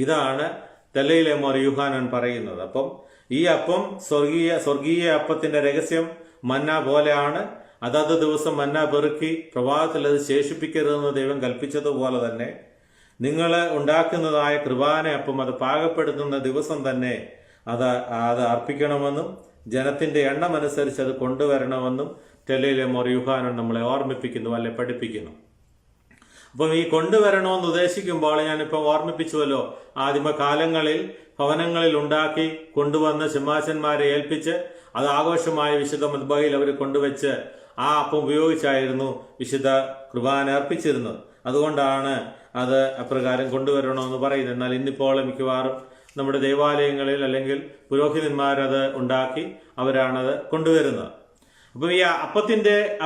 ഇതാണ് തെല്ലയിലെ മോർ യൂഹാനോൻ പറയുന്നത്. അപ്പം ഈ അപ്പം സ്വർഗീയ അപ്പത്തിന്റെ രഹസ്യം മന്ന പോലെയാണ്. അതത് ദിവസം മന്ന പെറുക്കി പ്രഭാതത്തിൽ അത് ശേഷിപ്പിക്കരുതെന്ന് ദൈവം കൽപ്പിച്ചതുപോലെ തന്നെ നിങ്ങൾ ഉണ്ടാക്കുന്നതായ കുർബാന അപ്പം അത് പാകപ്പെടുത്തുന്ന ദിവസം തന്നെ അത് അർപ്പിക്കണമെന്നും ജനത്തിന്റെ എണ്ണമനുസരിച്ച് അത് കൊണ്ടുവരണമെന്നും തെല്ലയിലെ മോർ യൂഹാനോൻ നമ്മളെ ഓർമ്മിപ്പിക്കുന്നു, അല്ലെ പഠിപ്പിക്കുന്നു. അപ്പം ഈ കൊണ്ടുവരണമെന്ന് ഉദ്ദേശിക്കുമ്പോൾ ഞാനിപ്പോൾ ഓർമ്മിപ്പിച്ചുവല്ലോ, ആദിമകാലങ്ങളിൽ ഭവനങ്ങളിൽ ഉണ്ടാക്കി കൊണ്ടുവന്ന് ശമ്മാശന്മാരെ ഏൽപ്പിച്ച് അത് ആഘോഷമായ വിശുദ്ധ മദ്ബഹയിൽ അവർ കൊണ്ടുവച്ച് ആ അപ്പം ഉപയോഗിച്ചായിരുന്നു വിശുദ്ധ കുർബാന അർപ്പിച്ചിരുന്നത്. അതുകൊണ്ടാണ് അത് അപ്രകാരം കൊണ്ടുവരണമെന്ന് പറയുന്നത്. എന്നാൽ ഇന്നിപ്പോൾ മിക്കവാറും നമ്മുടെ ദേവാലയങ്ങളിൽ അല്ലെങ്കിൽ പുരോഹിതന്മാരത് ഉണ്ടാക്കി അവരാണത് കൊണ്ടുവരുന്നത്. അപ്പം ഈ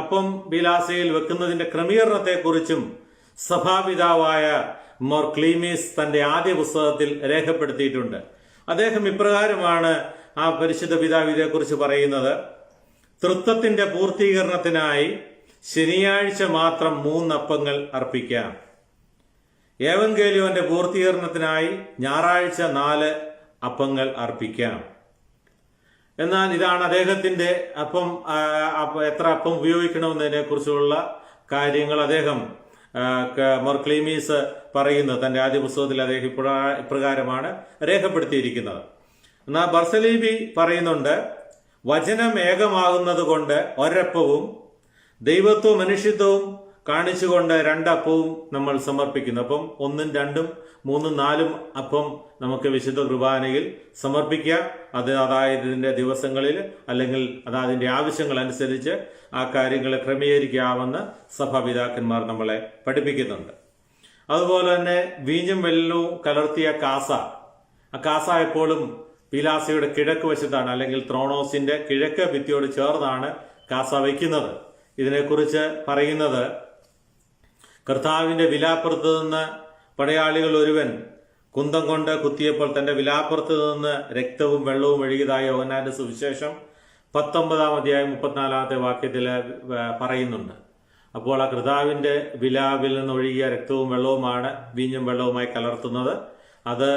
അപ്പം പീലാസയിൽ വെക്കുന്നതിന്റെ ക്രമീകരണത്തെക്കുറിച്ചും സഭാപിതാവായ മോർ ക്ലീമീസ് തന്റെ ആദ്യ പുസ്തകത്തിൽ രേഖപ്പെടുത്തിയിട്ടുണ്ട്. അദ്ദേഹം ഇപ്രകാരമാണ് ആ പരിശുദ്ധ പിതാവ് ഇതേക്കുറിച്ച് പറയുന്നത്. തൃത്വത്തിന്റെ പൂർത്തീകരണത്തിനായി ശനിയാഴ്ച മാത്രം 3 അപ്പങ്ങൾ അർപ്പിക്കാം. ഏവൻഗേലിയോന്റെ പൂർത്തീകരണത്തിനായി ഞായറാഴ്ച 4 അപ്പങ്ങൾ അർപ്പിക്കാം. എന്നാൽ ഇതാണ് അദ്ദേഹത്തിന്റെ എത്ര അപ്പം ഉപയോഗിക്കണമെന്നതിനെ കുറിച്ചുള്ള കാര്യങ്ങൾ അദ്ദേഹം മോർ ക്ലീമീസ് പറയുന്നത് തന്റെ ആദ്യ പുസ്തകത്തിൽ അദ്ദേഹം ഇപ്രകാരമാണ് രേഖപ്പെടുത്തിയിരിക്കുന്നത്. എന്നാൽ ബർസലീബി പറയുന്നുണ്ട്, വചനം ഏകമാകുന്നത് കൊണ്ട് ഒരപ്പവും ദൈവത്വവും മനുഷ്യത്വവും കാണിച്ചുകൊണ്ട് 2 അപ്പവും നമ്മൾ സമർപ്പിക്കുന്നു. അപ്പം 1, 2, 3, 4 അപ്പം നമുക്ക് വിശുദ്ധ കുർബാനയിൽ സമർപ്പിക്കാം. അത് അതായതിന്റെ ദിവസങ്ങളിൽ അല്ലെങ്കിൽ അതാതിന്റെ ആവശ്യങ്ങൾ അനുസരിച്ച് ആ കാര്യങ്ങളെ ക്രമീകരിക്കാമെന്ന് സഭാപിതാക്കന്മാർ നമ്മളെ പഠിപ്പിക്കുന്നുണ്ട്. അതുപോലെ തന്നെ വീഞ്ഞും വെള്ളവും കലർത്തിയ കാസ, ആ കാസ എപ്പോഴും പീലാസയുടെ കിഴക്ക് വശത്താണ്, അല്ലെങ്കിൽ ത്രോണോസിന്റെ കിഴക്ക് ഭിത്തിയോട് ചേർന്നാണ് കാസ വയ്ക്കുന്നത്. ഇതിനെക്കുറിച്ച് പറയുന്നത്, കർത്താവിന്റെ വിലാപ്പുറത്ത് നിന്ന് പടയാളികൾ ഒരുവൻ കുന്തം കൊണ്ട് കുത്തിയപ്പോൾ തന്റെ വിലാപ്പുറത്ത് നിന്ന് രക്തവും വെള്ളവും ഒഴുകിയതായ യോഹന്നാന്റെ സുവിശേഷം 19-ാം അധ്യായം 34-ാമത്തെ വാക്യത്തിൽ പറയുന്നുണ്ട്. അപ്പോൾ ആ കർത്താവിന്റെ വിലാവിൽ നിന്ന് ഒഴുകിയ രക്തവും വെള്ളവുമാണ് വീഞ്ഞും വെള്ളവുമായി കലർത്തുന്നത്. അത്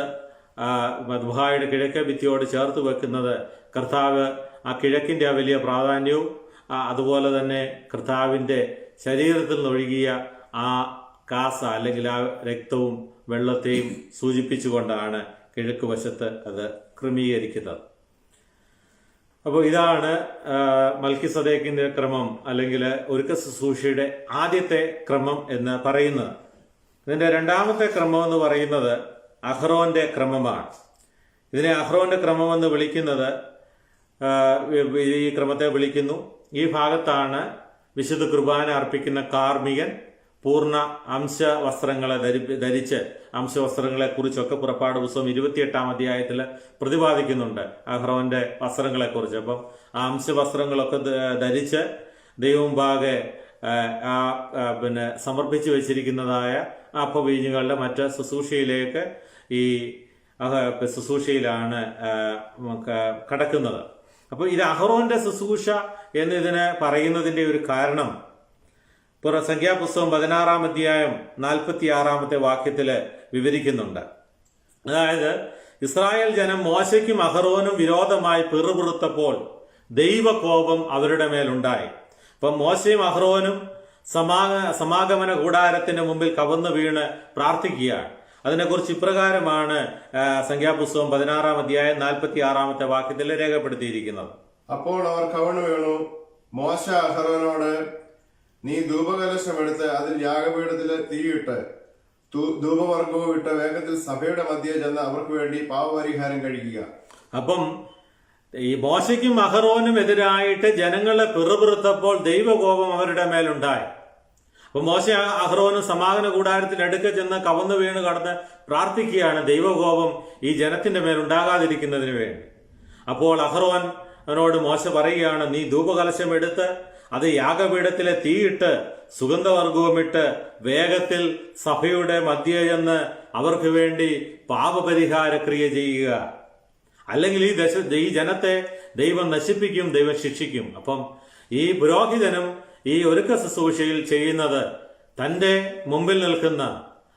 മദ്ബഹായുടെ കിഴക്കേ ഭിത്തിയോട് ചേർത്ത് വെക്കുന്നത് കർത്താവ് ആ കിഴക്കിന്റെ ആ വലിയ പ്രാധാന്യവും അതുപോലെ തന്നെ കർത്താവിന്റെ ശരീരത്തിൽ നിന്നൊഴുകിയ ആ കാസ അല്ലെങ്കിൽ ആ രക്തവും വെള്ളത്തെയും സൂചിപ്പിച്ചുകൊണ്ടാണ് കിഴക്ക് വശത്ത് അത് ക്രമീകരിക്കുന്നത്. അപ്പോൾ ഇതാണ് മൽക്കിസദേക്കിന്റെ ക്രമം അല്ലെങ്കിൽ ഒരുക്ക ശുശ്രൂഷയുടെ ആദ്യത്തെ ക്രമം എന്ന് പറയുന്നത്. ഇതിന്റെ 2ാമത്തെ ക്രമം എന്ന് പറയുന്നത് അഹ്റോന്റെ ക്രമമാണ്. ഇതിനെ അഹ്റോന്റെ ക്രമം എന്ന് വിളിക്കുന്നത്, ഈ ക്രമത്തെ വിളിക്കുന്നു. ഈ ഭാഗത്താണ് വിശുദ്ധ കുർബാന അർപ്പിക്കുന്ന കാർമികൻ പൂർണ്ണ അംശവസ്ത്രങ്ങളെ ധരിച്ച് അംശവസ്ത്രങ്ങളെ കുറിച്ചൊക്കെ പുറപ്പാട് പുസ്തകം 28-ാം അധ്യായത്തിൽ പ്രതിപാദിക്കുന്നുണ്ട് അഹ്റോന്റെ വസ്ത്രങ്ങളെ കുറിച്ച്. അപ്പം ആ അംശവസ്ത്രങ്ങളൊക്കെ ധരിച്ച് ദൈവമുമ്പാകെ സമർപ്പിച്ചു വെച്ചിരിക്കുന്നതായ അപ്പവീഞ്ഞുകളുടെ മറ്റ് ശുശ്രൂഷയിലേക്ക് ഈ ശുശ്രൂഷയിലാണ് കടക്കുന്നത്. അപ്പോൾ ഇത് അഹ്റോന്റെ ശുശ്രൂഷ എന്നിതിന് പറയുന്നതിന്റെ ഒരു കാരണം സംഖ്യാപുസ്തകം 16-ാം അധ്യായം 46-ാമത്തെ വാക്യത്തില് വിവരിക്കുന്നുണ്ട്. അതായത് ഇസ്രായേൽ ജനം മോശയ്ക്കും അഹ്റോനും വിരോധമായി പിറുപിറുത്തപ്പോൾ ദൈവകോപം അവരുടെ മേലുണ്ടായി. അപ്പം മോശയും അഹ്റോനും സമാഗമന കൂടാരത്തിന്റെ മുമ്പിൽ കവന്നു വീണ് പ്രാർത്ഥിക്കുകയാണ്. അതിനെക്കുറിച്ച് ഇപ്രകാരമാണ് സംഖ്യാപുസ്തകം 16-ാം അധ്യായം 46-ാമത്തെ വാക്യത്തിൽ രേഖപ്പെടുത്തിയിരിക്കുന്നത്.
അപ്പോൾ അവർ കവണു വീണു. മോശ അഹ്റോനോട്, നീ ധൂപകലശമെടുത്ത് അതിൽ യാഗപീഠത്തില് തീയിട്ട് ധൂപവർഗവും ഇട്ട് വേഗത്തിൽ സഭയുടെ മധ്യേ ചെന്ന് അവർക്ക് വേണ്ടി പാപപരിഹാരം കഴിക്കുക.
അപ്പം ഈ മോശയ്ക്കും അഹ്റോനും എതിരായിട്ട് ജനങ്ങളെ പിറുപിറുത്തപ്പോൾ ദൈവകോപം അവരുടെ മേലുണ്ടായി. അപ്പൊ മോശ അഹ്റോനും സമാഗമന കൂടാരത്തിനടുക്ക ചെന്ന് കവന്നു വീണ് കടന്ന് പ്രാർത്ഥിക്കുകയാണ് ദൈവകോപം ഈ ജനത്തിന്റെ മേലുണ്ടാകാതിരിക്കുന്നതിന് വേണ്ടി. അപ്പോൾ അഹ്റോനോട് മോശ പറയുകയാണ്, നീ ധൂപകലശം എടുത്ത് അത് യാഗപീഠത്തിലെ തീയിട്ട് സുഗന്ധവർഗവുമിട്ട് വേഗത്തിൽ സഭയുടെ മധ്യേ ചെന്ന് അവർക്ക് വേണ്ടി പാപപരിഹാര ക്രിയ ചെയ്യുക, അല്ലെങ്കിൽ ഈ ജനത്തെ ദൈവം നശിപ്പിക്കും, ദൈവം ശിക്ഷിക്കും. അപ്പം ഈ പുരോഹിതനും ഈ ഒരുക്ക ശുശ്രൂഷയിൽ ചെയ്യുന്നത് തന്റെ മുമ്പിൽ നിൽക്കുന്ന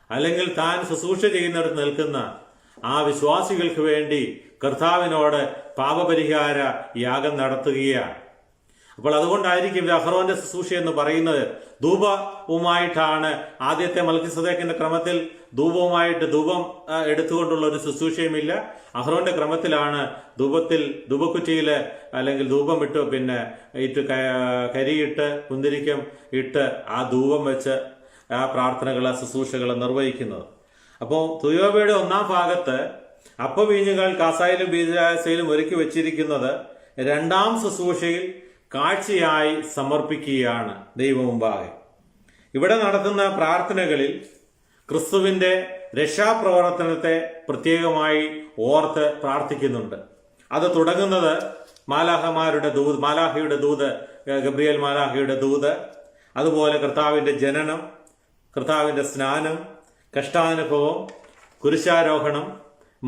അല്ലെങ്കിൽ താൻ ശുശ്രൂഷ ചെയ്യുന്നിടത്ത് നിൽക്കുന്ന ആ വിശ്വാസികൾക്ക് വേണ്ടി കർത്താവിനോട് പാപപരിഹാര യാഗം നടത്തുകയാണ്. അപ്പോൾ അതുകൊണ്ടായിരിക്കും ഇത് അഹ്റോന്റെ ശുശ്രൂഷ എന്ന് പറയുന്നത്. ധൂപവുമായിട്ടാണ് ആദ്യത്തെ മൽക്കിസദേക്കിന്റെ ക്രമത്തിൽ ധൂപം എടുത്തുകൊണ്ടുള്ള ഒരു ശുശ്രൂഷയുമില്ല. അഹ്റോന്റെ ക്രമത്തിലാണ് ധൂപക്കുറ്റിയില് അല്ലെങ്കിൽ ധൂപം ഇട്ട് കരിയിട്ട് കുന്തിരിക്കം ഇട്ട് ആ ധൂപം വെച്ച് ആ പ്രാർത്ഥനകളെ ശുശ്രൂഷകളെ നിർവഹിക്കുന്നത്. അപ്പോൾ തുയോബയുടെ 1-ാം ഭാഗത്ത് അപ്പവീഞ്ഞുകൾ കാസായിലും ബീജാസയിലും ഒരുക്കി വെച്ചിരിക്കുന്നത് 2-ാം ശുശ്രൂഷയിൽ കാഴ്ചയായി സമർപ്പിക്കുകയാണ് ദൈവമുമ്പാകെ. ഇവിടെ നടത്തുന്ന പ്രാർത്ഥനകളിൽ ക്രിസ്തുവിന്റെ രക്ഷാപ്രവർത്തനത്തെ പ്രത്യേകമായി ഓർത്ത് പ്രാർത്ഥിക്കുന്നുണ്ട്. അത് തുടങ്ങുന്നത് മാലാഹയുടെ ദൂത് ഗബ്രിയേൽ മാലാഹയുടെ ദൂത്, അതുപോലെ കർത്താവിന്റെ ജനനം, കർത്താവിന്റെ സ്നാനം, കഷ്ടാനുഭവം, കുരിശാരോഹണം,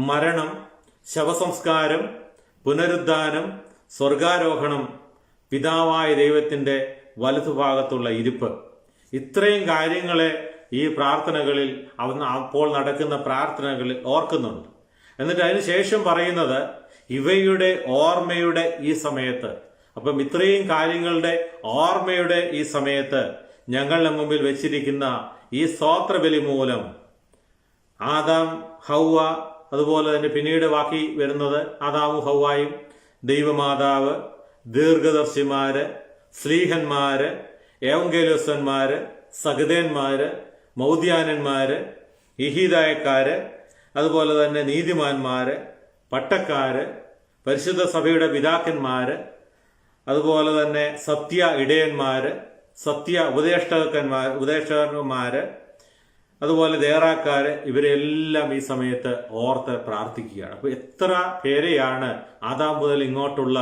മരണം, ശവസംസ്കാരം, പുനരുദ്ധാനം, സ്വർഗാരോഹണം, പിതാവായ ദൈവത്തിന്റെ വലതുഭാഗത്തുള്ള ഇരിപ്പ്, ഇത്രയും കാര്യങ്ങളെ ഈ പ്രാർത്ഥനകളിൽ അപ്പോൾ നടക്കുന്ന പ്രാർത്ഥനകളിൽ ഓർക്കുന്നുണ്ട്. എന്നിട്ട് അതിനുശേഷം പറയുന്നത് ഇവയുടെ ഓർമ്മയുടെ ഈ സമയത്ത്, അപ്പം ഇത്രയും കാര്യങ്ങളുടെ ഓർമ്മയുടെ ഈ സമയത്ത് ഞങ്ങളുടെ മുമ്പിൽ വെച്ചിരിക്കുന്ന ഈ സ്തോത്രബലി മൂലം ആദാം ഹൗവ, അതുപോലെ തന്നെ പിന്നീട് ബാക്കി വരുന്നത് ആദാമും ഹൗവായും, ദൈവമാതാവ്, ദീർഘദർശിമാര്, സ്ലീഹന്മാര്, ഏവങ്കേലോസന്മാര്, സഗതന്മാര്, മൗദ്യാനന്മാര്, ഇഹീദായക്കാര്, അതുപോലെ തന്നെ നീതിമാന്മാര്, പട്ടക്കാര്, പരിശുദ്ധ സഭയുടെ പിതാക്കന്മാര്, അതുപോലെ തന്നെ സത്യ ഇടയന്മാര്, സത്യ ഉപദേഷ്ടകന്മാര്, അതുപോലെ ദേറാക്കാര്, ഇവരെല്ലാം ഈ സമയത്ത് ഓർത്ത് പ്രാർത്ഥിക്കുകയാണ്. അപ്പൊ എത്ര പേരെയാണ് ആദാം മുതൽ ഇങ്ങോട്ടുള്ള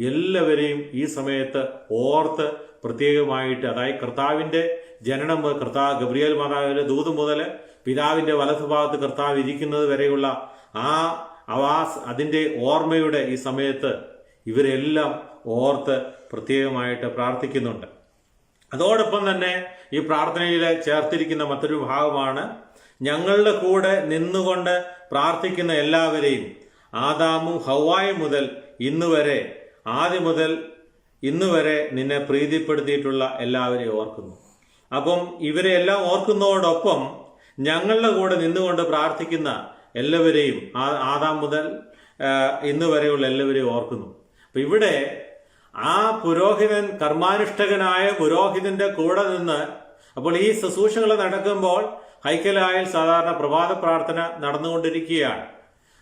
എല്ലാവരെയും ഈ സമയത്ത് ഓർത്ത് പ്രത്യേകമായിട്ട്, അതായത് കർത്താവിന്റെ ജനനം മുതൽ ഗബ്രിയേൽ മാതാവിന്റെ ദൂത് മുതൽ പിതാവിന്റെ വലതുഭാഗത്ത് കർത്താവ് ഇരിക്കുന്നത് വരെയുള്ള അതിന്റെ ഓർമ്മയുടെ ഈ സമയത്ത് ഇവരെല്ലാം ഓർത്ത് പ്രത്യേകമായിട്ട് പ്രാർത്ഥിക്കുന്നുണ്ട്. അതോടൊപ്പം തന്നെ ഈ പ്രാർത്ഥനയിൽ ചേർത്തിരിക്കുന്ന മറ്റൊരു ഭാഗമാണ് ഞങ്ങളുടെ കൂടെ നിന്നുകൊണ്ട് പ്രാർത്ഥിക്കുന്ന എല്ലാവരെയും ആദാമും ഹൗവായും മുതൽ ഇന്നുവരെ, ആദ്യം മുതൽ ഇന്നുവരെ നിന്നെ പ്രീതിപ്പെടുത്തിയിട്ടുള്ള എല്ലാവരെയും ഓർക്കുന്നു. അപ്പം ഇവരെ എല്ലാം ഓർക്കുന്നതോടൊപ്പം ഞങ്ങളുടെ കൂടെ നിന്നുകൊണ്ട് പ്രാർത്ഥിക്കുന്ന എല്ലാവരെയും ആദാം മുതൽ ഇന്ന് വരെയുള്ള എല്ലാവരെയും ഓർക്കുന്നു. അപ്പൊ ഇവിടെ ആ പുരോഹിതൻ, കർമാനുഷ്ഠകനായ പുരോഹിതന്റെ കൂടെ നിന്ന്, അപ്പോൾ ഈ ശുശ്രൂഷകൾ നടക്കുമ്പോൾ ഹൈക്കലായിൽ സാധാരണ പ്രഭാത പ്രാർത്ഥന നടന്നുകൊണ്ടിരിക്കുകയാണ്,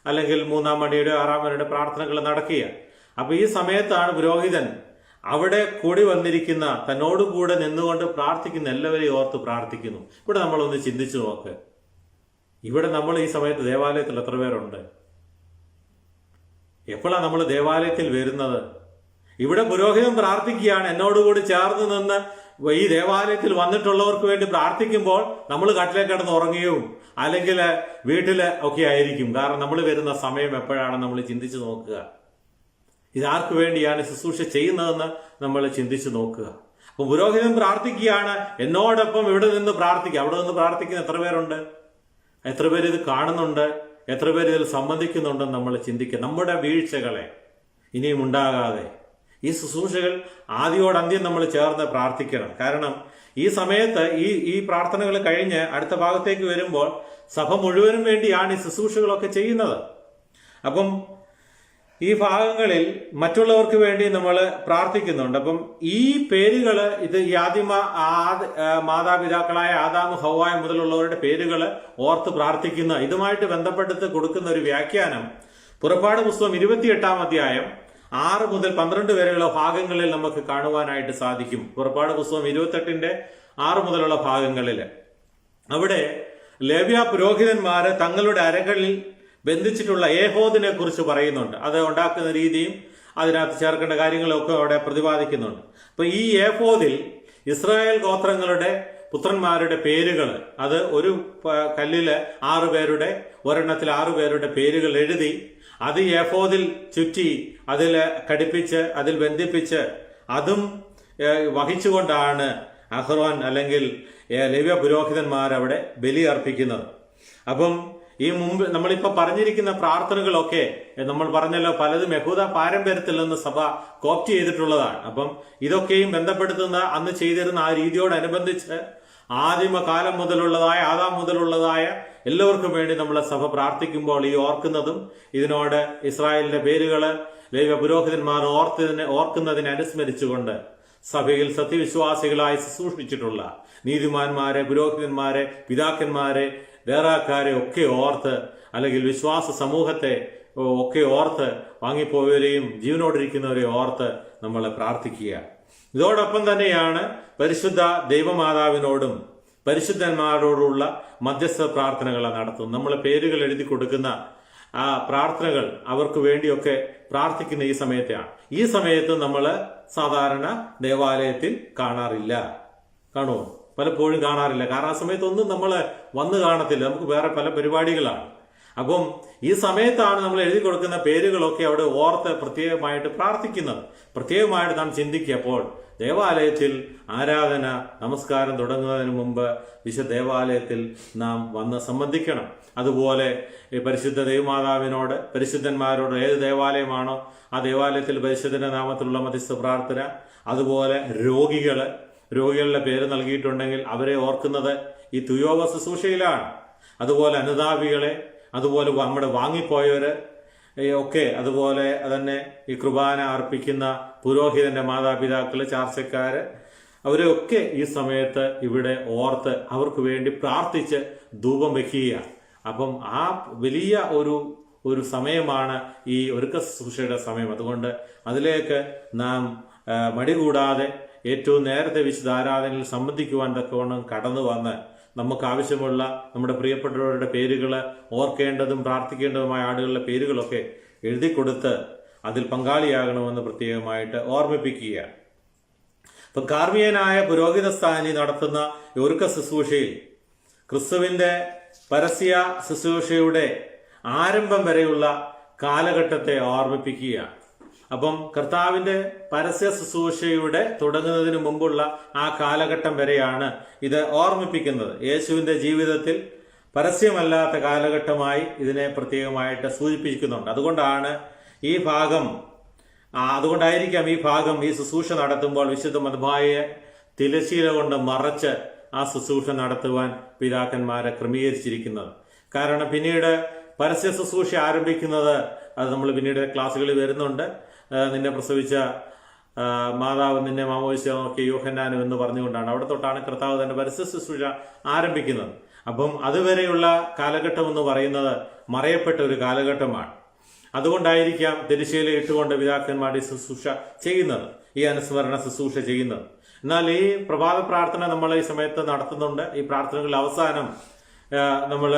അല്ലെങ്കിൽ 3-ാം മണിയുടെ 6-ാം മണിയുടെ പ്രാർത്ഥനകൾ നടക്കുകയാണ്. അപ്പൊ ഈ സമയത്താണ് പുരോഹിതൻ അവിടെ കൂടി വന്നിരിക്കുന്ന തന്നോടുകൂടെ നിന്നുകൊണ്ട് പ്രാർത്ഥിക്കുന്ന എല്ലാവരെയും ഓർത്ത് പ്രാർത്ഥിക്കുന്നു. ഇവിടെ നമ്മളൊന്ന് ചിന്തിച്ചു നോക്ക്. ഇവിടെ നമ്മൾ ഈ സമയത്ത് ദേവാലയത്തിൽ എത്ര പേരുണ്ട്? എപ്പോഴാണ് നമ്മൾ ദേവാലയത്തിൽ വരുന്നത്? ഇവിടെ പുരോഹിതൻ പ്രാർത്ഥിക്കുകയാണ്. എന്നോടുകൂടി ചേർന്ന് നിന്ന് ഈ ദേവാലയത്തിൽ വന്നിട്ടുള്ളവർക്ക് വേണ്ടി പ്രാർത്ഥിക്കുമ്പോൾ നമ്മൾ കട്ടിലേക്ക് കിടന്ന് ഉറങ്ങുകയും അല്ലെങ്കിൽ വീട്ടില് ഒക്കെ ആയിരിക്കും. കാരണം നമ്മൾ വരുന്ന സമയം എപ്പോഴാണ് നമ്മൾ ചിന്തിച്ചു നോക്കുക. ഇതാർക്ക് വേണ്ടിയാണ് ശുശ്രൂഷ ചെയ്യുന്നതെന്ന് നമ്മൾ ചിന്തിച്ചു നോക്കുക. അപ്പൊ പുരോഹിതൻ പ്രാർത്ഥിക്കുകയാണ്, എന്നോടൊപ്പം ഇവിടെ നിന്ന് പ്രാർത്ഥിക്കുക. അവിടെ നിന്ന് പ്രാർത്ഥിക്കുന്ന എത്ര പേരുണ്ട്? എത്ര പേര് ഇത് കാണുന്നുണ്ട്? എത്ര പേര് ഇതിൽ സംബന്ധിക്കുന്നുണ്ടെന്ന് നമ്മൾ ചിന്തിക്കുക. നമ്മുടെ വീഴ്ചകളെ ഇനിയും ഉണ്ടാകാതെ ഈ ശുശ്രൂഷകൾ ആദ്യോടന്ത്യം നമ്മൾ ചേർന്ന് പ്രാർത്ഥിക്കണം. കാരണം ഈ സമയത്ത് ഈ പ്രാർത്ഥനകൾ കഴിഞ്ഞ് അടുത്ത ഭാഗത്തേക്ക് വരുമ്പോൾ സഭ മുഴുവനും വേണ്ടിയാണ് ഈ ശുശ്രൂഷകളൊക്കെ ചെയ്യുന്നത്. അപ്പം ഈ ഭാഗങ്ങളിൽ മറ്റുള്ളവർക്ക് വേണ്ടി നമ്മൾ പ്രാർത്ഥിക്കുന്നുണ്ട്. അപ്പം ഈ പേരുകള് ഇത് ഈ മാതാപിതാക്കളായ ആദാം ഹവ്വായ മുതലുള്ളവരുടെ പേരുകള് ഓർത്ത് പ്രാർത്ഥിക്കുന്ന ഇതുമായിട്ട് ബന്ധപ്പെടുത്തി കൊടുക്കുന്ന ഒരു വ്യാഖ്യാനം പുറപ്പാട് പുസ്തകം 28-ാം അധ്യായം 6 മുതൽ 12 വരെയുള്ള ഭാഗങ്ങളിൽ നമുക്ക് കാണുവാനായിട്ട് സാധിക്കും. പുറപ്പാട് പുസ്തകം 28-ന്റെ 6 മുതലുള്ള ഭാഗങ്ങളിൽ അവിടെ ലേവ്യ പുരോഹിതന്മാര് തങ്ങളുടെ അരകളിൽ ബന്ധിച്ചിട്ടുള്ള ഏഹോദിനെ കുറിച്ച് പറയുന്നുണ്ട്. അത് ഉണ്ടാക്കുന്ന രീതിയും അതിനകത്ത് ചേർക്കേണ്ട കാര്യങ്ങളൊക്കെ അവിടെ പ്രതിപാദിക്കുന്നുണ്ട്. അപ്പൊ ഈ ഏഹോദിൽ ഇസ്രായേൽ ഗോത്രങ്ങളുടെ പുത്രന്മാരുടെ പേരുകൾ, അത് ഒരു കല്ലില് 6 പേരുടെ, ഒരെണ്ണത്തിൽ 6 പേരുടെ പേരുകൾ എഴുതി അത് ഏഫോദിൽ ചുറ്റി അതിൽ ഘടിപ്പിച്ച് അതിൽ ബന്ധിപ്പിച്ച് അതും വഹിച്ചുകൊണ്ടാണ് അഹ്റോൻ അല്ലെങ്കിൽ ലേവ്യ പുരോഹിതന്മാർ അവിടെ ബലി അർപ്പിക്കുന്നത്. അപ്പം ഈ മുമ്പ് നമ്മളിപ്പോ പറഞ്ഞിരിക്കുന്ന പ്രാർത്ഥനകളൊക്കെ നമ്മൾ പറഞ്ഞല്ലോ പലതും യഹൂദ പാരമ്പര്യത്തിൽ നിന്ന് സഭ കോപ്റ്റ് ചെയ്തിട്ടുള്ളതാണ്. അപ്പം ഇതൊക്കെയും ബന്ധപ്പെടുത്തുന്ന അന്ന് ചെയ്തിരുന്ന ആ രീതിയോടനുബന്ധിച്ച് ആദിമകാലം മുതലുള്ളതായ ആദാം മുതലുള്ളതായ എല്ലാവർക്കും വേണ്ടി നമ്മളെ സഭ പ്രാർത്ഥിക്കുമ്പോൾ ഈ ഓർക്കുന്നതും ഇതിനോട് ഇസ്രായേലിന്റെ പേരുകള് ലേവ്യ പുരോഹിതന്മാർ ഓർക്കുന്നതിനെ അനുസ്മരിച്ചുകൊണ്ട് സഭയിൽ സത്യവിശ്വാസികളായി ശുശ്രൂഷിച്ചിട്ടുള്ള നീതിമാന്മാരെ, പുരോഹിതന്മാരെ, പിതാക്കന്മാരെ, വേറാക്കാരെ ഒക്കെ ഓർത്ത് അല്ലെങ്കിൽ വിശ്വാസ സമൂഹത്തെ ഒക്കെ ഓർത്ത് വാങ്ങിപ്പോയവരെയും ജീവനോടിരിക്കുന്നവരെ ഓർത്ത് നമ്മൾ പ്രാർത്ഥിക്കുക. ഇതോടൊപ്പം തന്നെയാണ് പരിശുദ്ധ ദൈവമാതാവിനോടും പരിശുദ്ധന്മാരോടുള്ള മധ്യസ്ഥ പ്രാർത്ഥനകൾ നടത്തുന്നത്. നമ്മൾ പേരുകൾ എഴുതി കൊടുക്കുന്ന ആ പ്രാർത്ഥനകൾ അവർക്ക് വേണ്ടിയൊക്കെ പ്രാർത്ഥിക്കുന്ന ഈ സമയത്തെയാണ്. ഈ സമയത്ത് നമ്മൾ സാധാരണ ദേവാലയത്തിൽ കാണാറില്ല. കാണുമോ? പലപ്പോഴും കാണാറില്ല. കാരണം ആ സമയത്തൊന്നും നമ്മൾ വന്ന് കാണത്തില്ല. നമുക്ക് വേറെ പല പരിപാടികളാണ്. അപ്പം ഈ സമയത്താണ് നമ്മൾ എഴുതി കൊടുക്കുന്ന പേരുകളൊക്കെ അവിടെ ഓർത്ത് പ്രത്യേകമായിട്ട് പ്രാർത്ഥിക്കുന്നത്. പ്രത്യേകമായിട്ട് നാം ചിന്തിക്കുക. ദേവാലയത്തിൽ ആരാധന നമസ്കാരം തുടങ്ങുന്നതിന് മുമ്പ് വിശുദ്ധ ദേവാലയത്തിൽ നാം വന്ന് സംബന്ധിക്കണം. അതുപോലെ പരിശുദ്ധ ദൈവമാതാവിനോട്, പരിശുദ്ധന്മാരോട് ഏത് ദേവാലയമാണോ ആ ദേവാലയത്തിൽ പരിശുദ്ധന്റെ നാമത്തിലുള്ള മധ്യസ്ഥ പ്രാർത്ഥന. അതുപോലെ രോഗികളുടെ പേര് നൽകിയിട്ടുണ്ടെങ്കിൽ അവരെ ഓർക്കുന്നത് ഈ തുയോഗ ശുശ്രൂഷയിലാണ്. അതുപോലെ അനുതാപികളെ, അതുപോലെ നമ്മുടെ വാങ്ങിപ്പോയവര് ഒക്കെ, അതുപോലെ തന്നെ ഈ കുർബാന അർപ്പിക്കുന്ന പുരോഹിതന്റെ മാതാപിതാക്കള്, ചാർച്ചക്കാര്, അവരെയൊക്കെ ഈ സമയത്ത് ഇവിടെ ഓർത്ത് അവർക്ക് വേണ്ടി പ്രാർത്ഥിച്ച് ധൂപം വയ്ക്കുക. അപ്പം ആ വലിയ ഒരു സമയമാണ് ഈ ഒരുക്ക ശുശ്രൂഷയുടെ സമയം. അതുകൊണ്ട് അതിലേക്ക് നാം മടികൂടാതെ ഏറ്റവും നേരത്തെ വിശുദ്ധ ആരാധനയിൽ സംബന്ധിക്കുവാൻ തക്കവണ്ണം കടന്നു വന്ന് നമുക്ക് ആവശ്യമുള്ള നമ്മുടെ പ്രിയപ്പെട്ടവരുടെ പേരുകൾ ഓർക്കേണ്ടതും പ്രാർത്ഥിക്കേണ്ടതുമായ ആളുകളുടെ പേരുകളൊക്കെ എഴുതി കൊടുത്ത് അതിൽ പങ്കാളിയാകണമെന്ന് പ്രത്യേകമായിട്ട് ഓർമ്മിപ്പിക്കുക. ഇപ്പൊ കാർമികനായ പുരോഹിത സ്ഥാനി നടത്തുന്ന ഒരുക്ക ശുശ്രൂഷയിൽ ക്രിസ്തുവിന്റെ പരസ്യ ശുശ്രൂഷയുടെ ആരംഭം വരെയുള്ള കാലഘട്ടത്തെ ഓർമ്മിപ്പിക്കുക. അപ്പം കർത്താവിന്റെ പരസ്യ ശുശ്രൂഷയുടെ തുടങ്ങുന്നതിന് മുമ്പുള്ള ആ കാലഘട്ടം വരെയാണ് ഇത് ഓർമ്മിപ്പിക്കുന്നത്. യേശുവിന്റെ ജീവിതത്തിൽ പരസ്യമല്ലാത്ത കാലഘട്ടമായി ഇതിനെ പ്രത്യേകമായിട്ട് സൂചിപ്പിക്കുന്നുണ്ട്. അതുകൊണ്ടായിരിക്കാം ഈ ഭാഗം ഈ ശുശ്രൂഷ നടത്തുമ്പോൾ വിശുദ്ധ മദ്ബായെ തിരശീല കൊണ്ട് മറച്ച് ആ ശുശ്രൂഷ നടത്തുവാൻ പിതാക്കന്മാരെ ക്രമീകരിച്ചിരിക്കുന്നത്. കാരണം പിന്നീട് പരസ്യ ശുശ്രൂഷ ആരംഭിക്കുന്നത്, അത് നമ്മൾ പിന്നീട് ക്ലാസ്സുകളിൽ വരുന്നുണ്ട്, നിന്നെ പ്രസവിച്ച മാതാവ് നിന്നെ മാമോദിസ യോഹന്നാനും എന്ന് പറഞ്ഞുകൊണ്ടാണ്. അവിടെ തൊട്ടാണ് കർത്താവ് തന്റെ പരസ്യ ശുശ്രൂഷ ആരംഭിക്കുന്നത്. അപ്പം അതുവരെയുള്ള കാലഘട്ടം എന്ന് പറയുന്നത് മറയപ്പെട്ട ഒരു കാലഘട്ടമാണ്. അതുകൊണ്ടായിരിക്കാം തിരശ്ശീല ഇട്ടുകൊണ്ട് പിതാക്കന്മാരുടെ ശുശ്രൂഷ ചെയ്യുന്നത്. ഈ അനുസ്മരണ ശുശ്രൂഷ ചെയ്യുന്നത്. എന്നാൽ ഈ പ്രഭാത പ്രാർത്ഥന നമ്മൾ ഈ സമയത്ത് നടത്തുന്നുണ്ട്. ഈ പ്രാർത്ഥനകളിൽ അവസാനം നമ്മൾ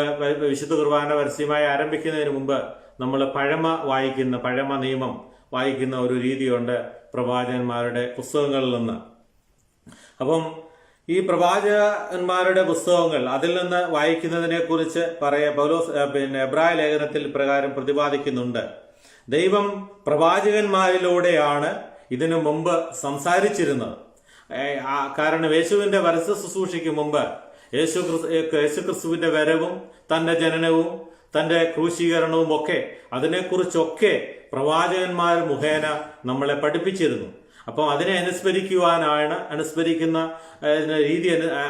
വിശുദ്ധ കുർബാന പരസ്യമായി ആരംഭിക്കുന്നതിന് മുമ്പ് നമ്മൾ പഴമ നിയമം വായിക്കുന്ന ഒരു രീതിയുണ്ട് പ്രവാചകന്മാരുടെ പുസ്തകങ്ങളിൽ നിന്ന്. അപ്പം ഈ പ്രവാചകന്മാരുടെ പുസ്തകങ്ങൾ അതിൽ നിന്ന് വായിക്കുന്നതിനെ കുറിച്ച് പൗലോസ് എബ്രായ ലേഖനത്തിൽ പ്രകാരം പ്രതിപാദിക്കുന്നുണ്ട്. ദൈവം പ്രവാചകന്മാരിലൂടെയാണ് ഇതിനു മുമ്പ് സംസാരിച്ചിരുന്നത്. കാരണം യേശുവിന്റെ പരസ്യ ശുശ്രൂഷയ്ക്ക് മുമ്പ് യേശുക്രിസ്തുവിന്റെ വരവും തന്റെ ജനനവും തന്റെ ക്രൂശീകരണവും ഒക്കെ അതിനെക്കുറിച്ചൊക്കെ പ്രവാചകന്മാർ മുഖേന നമ്മളെ പഠിപ്പിച്ചിരുന്നു. അപ്പം അതിനെ അനുസ്മരിക്കുന്ന രീതി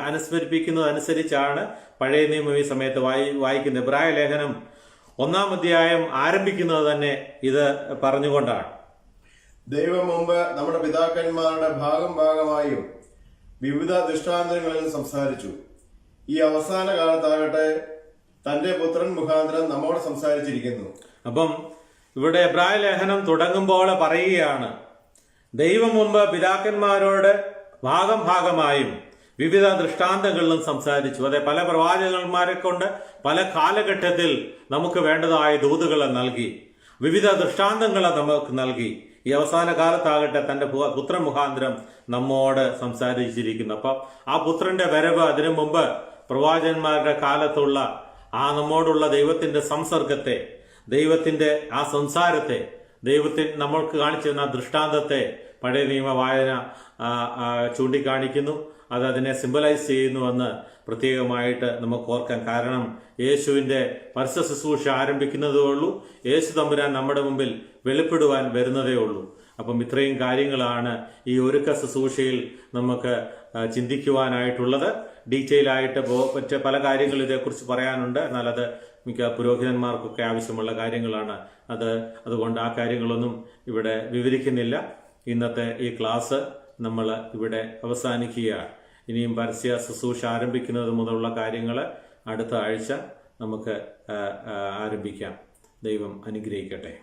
അനുസ്മരിപ്പിക്കുന്നതനുസരിച്ചാണ് പഴയ നിയമം ഈ സമയത്ത് വായിക്കുന്നത്. എബ്രായ ലേഖനം 1-ാം അധ്യായം ആരംഭിക്കുന്നത് തന്നെ ഇത് പറഞ്ഞുകൊണ്ടാണ്.
ദൈവം മുമ്പ് നമ്മുടെ പിതാക്കന്മാരുടെ ഭാഗമായും വിവിധ ദൃഷ്ടാന്തങ്ങളിൽ സംസാരിച്ചു. ഈ അവസാന കാലത്താകട്ടെ തന്റെ പുത്രൻ മുഖാന്തരം നമ്മോട് സംസാരിച്ചിരിക്കുന്നു.
അപ്പം ഇവിടെ എബ്രായ ലേഖനം തുടങ്ങുമ്പോൾ പറയുകയാണ്, ദൈവം മുമ്പ് പിതാക്കന്മാരോട് ഭാഗമായും വിവിധ ദൃഷ്ടാന്തങ്ങളിലും സംസാരിച്ചു. അതെ, പല പ്രവാചകന്മാരെ കൊണ്ട് പല കാലഘട്ടത്തിൽ നമുക്ക് വേണ്ടതായ ദൂതുകളെ നൽകി, വിവിധ ദൃഷ്ടാന്തങ്ങളെ നമുക്ക് നൽകി. ഈ അവസാന കാലത്താകട്ടെ തന്റെ പുത്രൻ മുഖാന്തരം നമ്മോട് സംസാരിച്ചിരിക്കുന്നു. അപ്പം ആ പുത്രന്റെ വരവ് അതിനു മുമ്പ് പ്രവാചകന്മാരുടെ കാലത്തുള്ള നമ്മോടുള്ള ദൈവത്തിന്റെ സംസർഗത്തെ, ദൈവത്തിന്റെ ആ സംസാരത്തെ, നമ്മൾക്ക് കാണിച്ചു തന്ന ദൃഷ്ടാന്തത്തെ പഴയ നിയമ വായന ചൂണ്ടിക്കാണിക്കുന്നു. അതിനെ സിംബലൈസ് ചെയ്യുന്നുവെന്ന് പ്രത്യേകമായിട്ട് നമുക്ക് ഓർക്കാൻ. കാരണം യേശുവിന്റെ പരസ്യ ശുശ്രൂഷ ആരംഭിക്കുന്നതേ ഉള്ളൂ. യേശു തമ്പുരാൻ നമ്മുടെ മുമ്പിൽ വെളിപ്പെടുവാൻ വരുന്നതേ ഉള്ളൂ. അപ്പം ഇത്രയും കാര്യങ്ങളാണ് ഈ ഒരുക്ക ശുശ്രൂഷയിൽ നമുക്ക് ചിന്തിക്കുവാനായിട്ടുള്ളത്. ഡീറ്റെയിൽ ആയിട്ട് മറ്റ് പല കാര്യങ്ങൾ ഇതേക്കുറിച്ച് പറയാനുണ്ട്. എന്നാൽ അത് മിക്ക പുരോഹിതന്മാർക്കൊക്കെ ആവശ്യമുള്ള കാര്യങ്ങളാണ്. അതുകൊണ്ട് ആ കാര്യങ്ങളൊന്നും ഇവിടെ വിവരിക്കുന്നില്ല. ഇന്നത്തെ ഈ ക്ലാസ് നമ്മൾ ഇവിടെ അവസാനിക്കുകയാണ്. ഇനിയും പരസ്യ ശുശ്രൂഷ ആരംഭിക്കുന്നത് മുതലുള്ള കാര്യങ്ങൾ അടുത്ത ആഴ്ച നമുക്ക് ആരംഭിക്കാം. ദൈവം അനുഗ്രഹിക്കട്ടെ.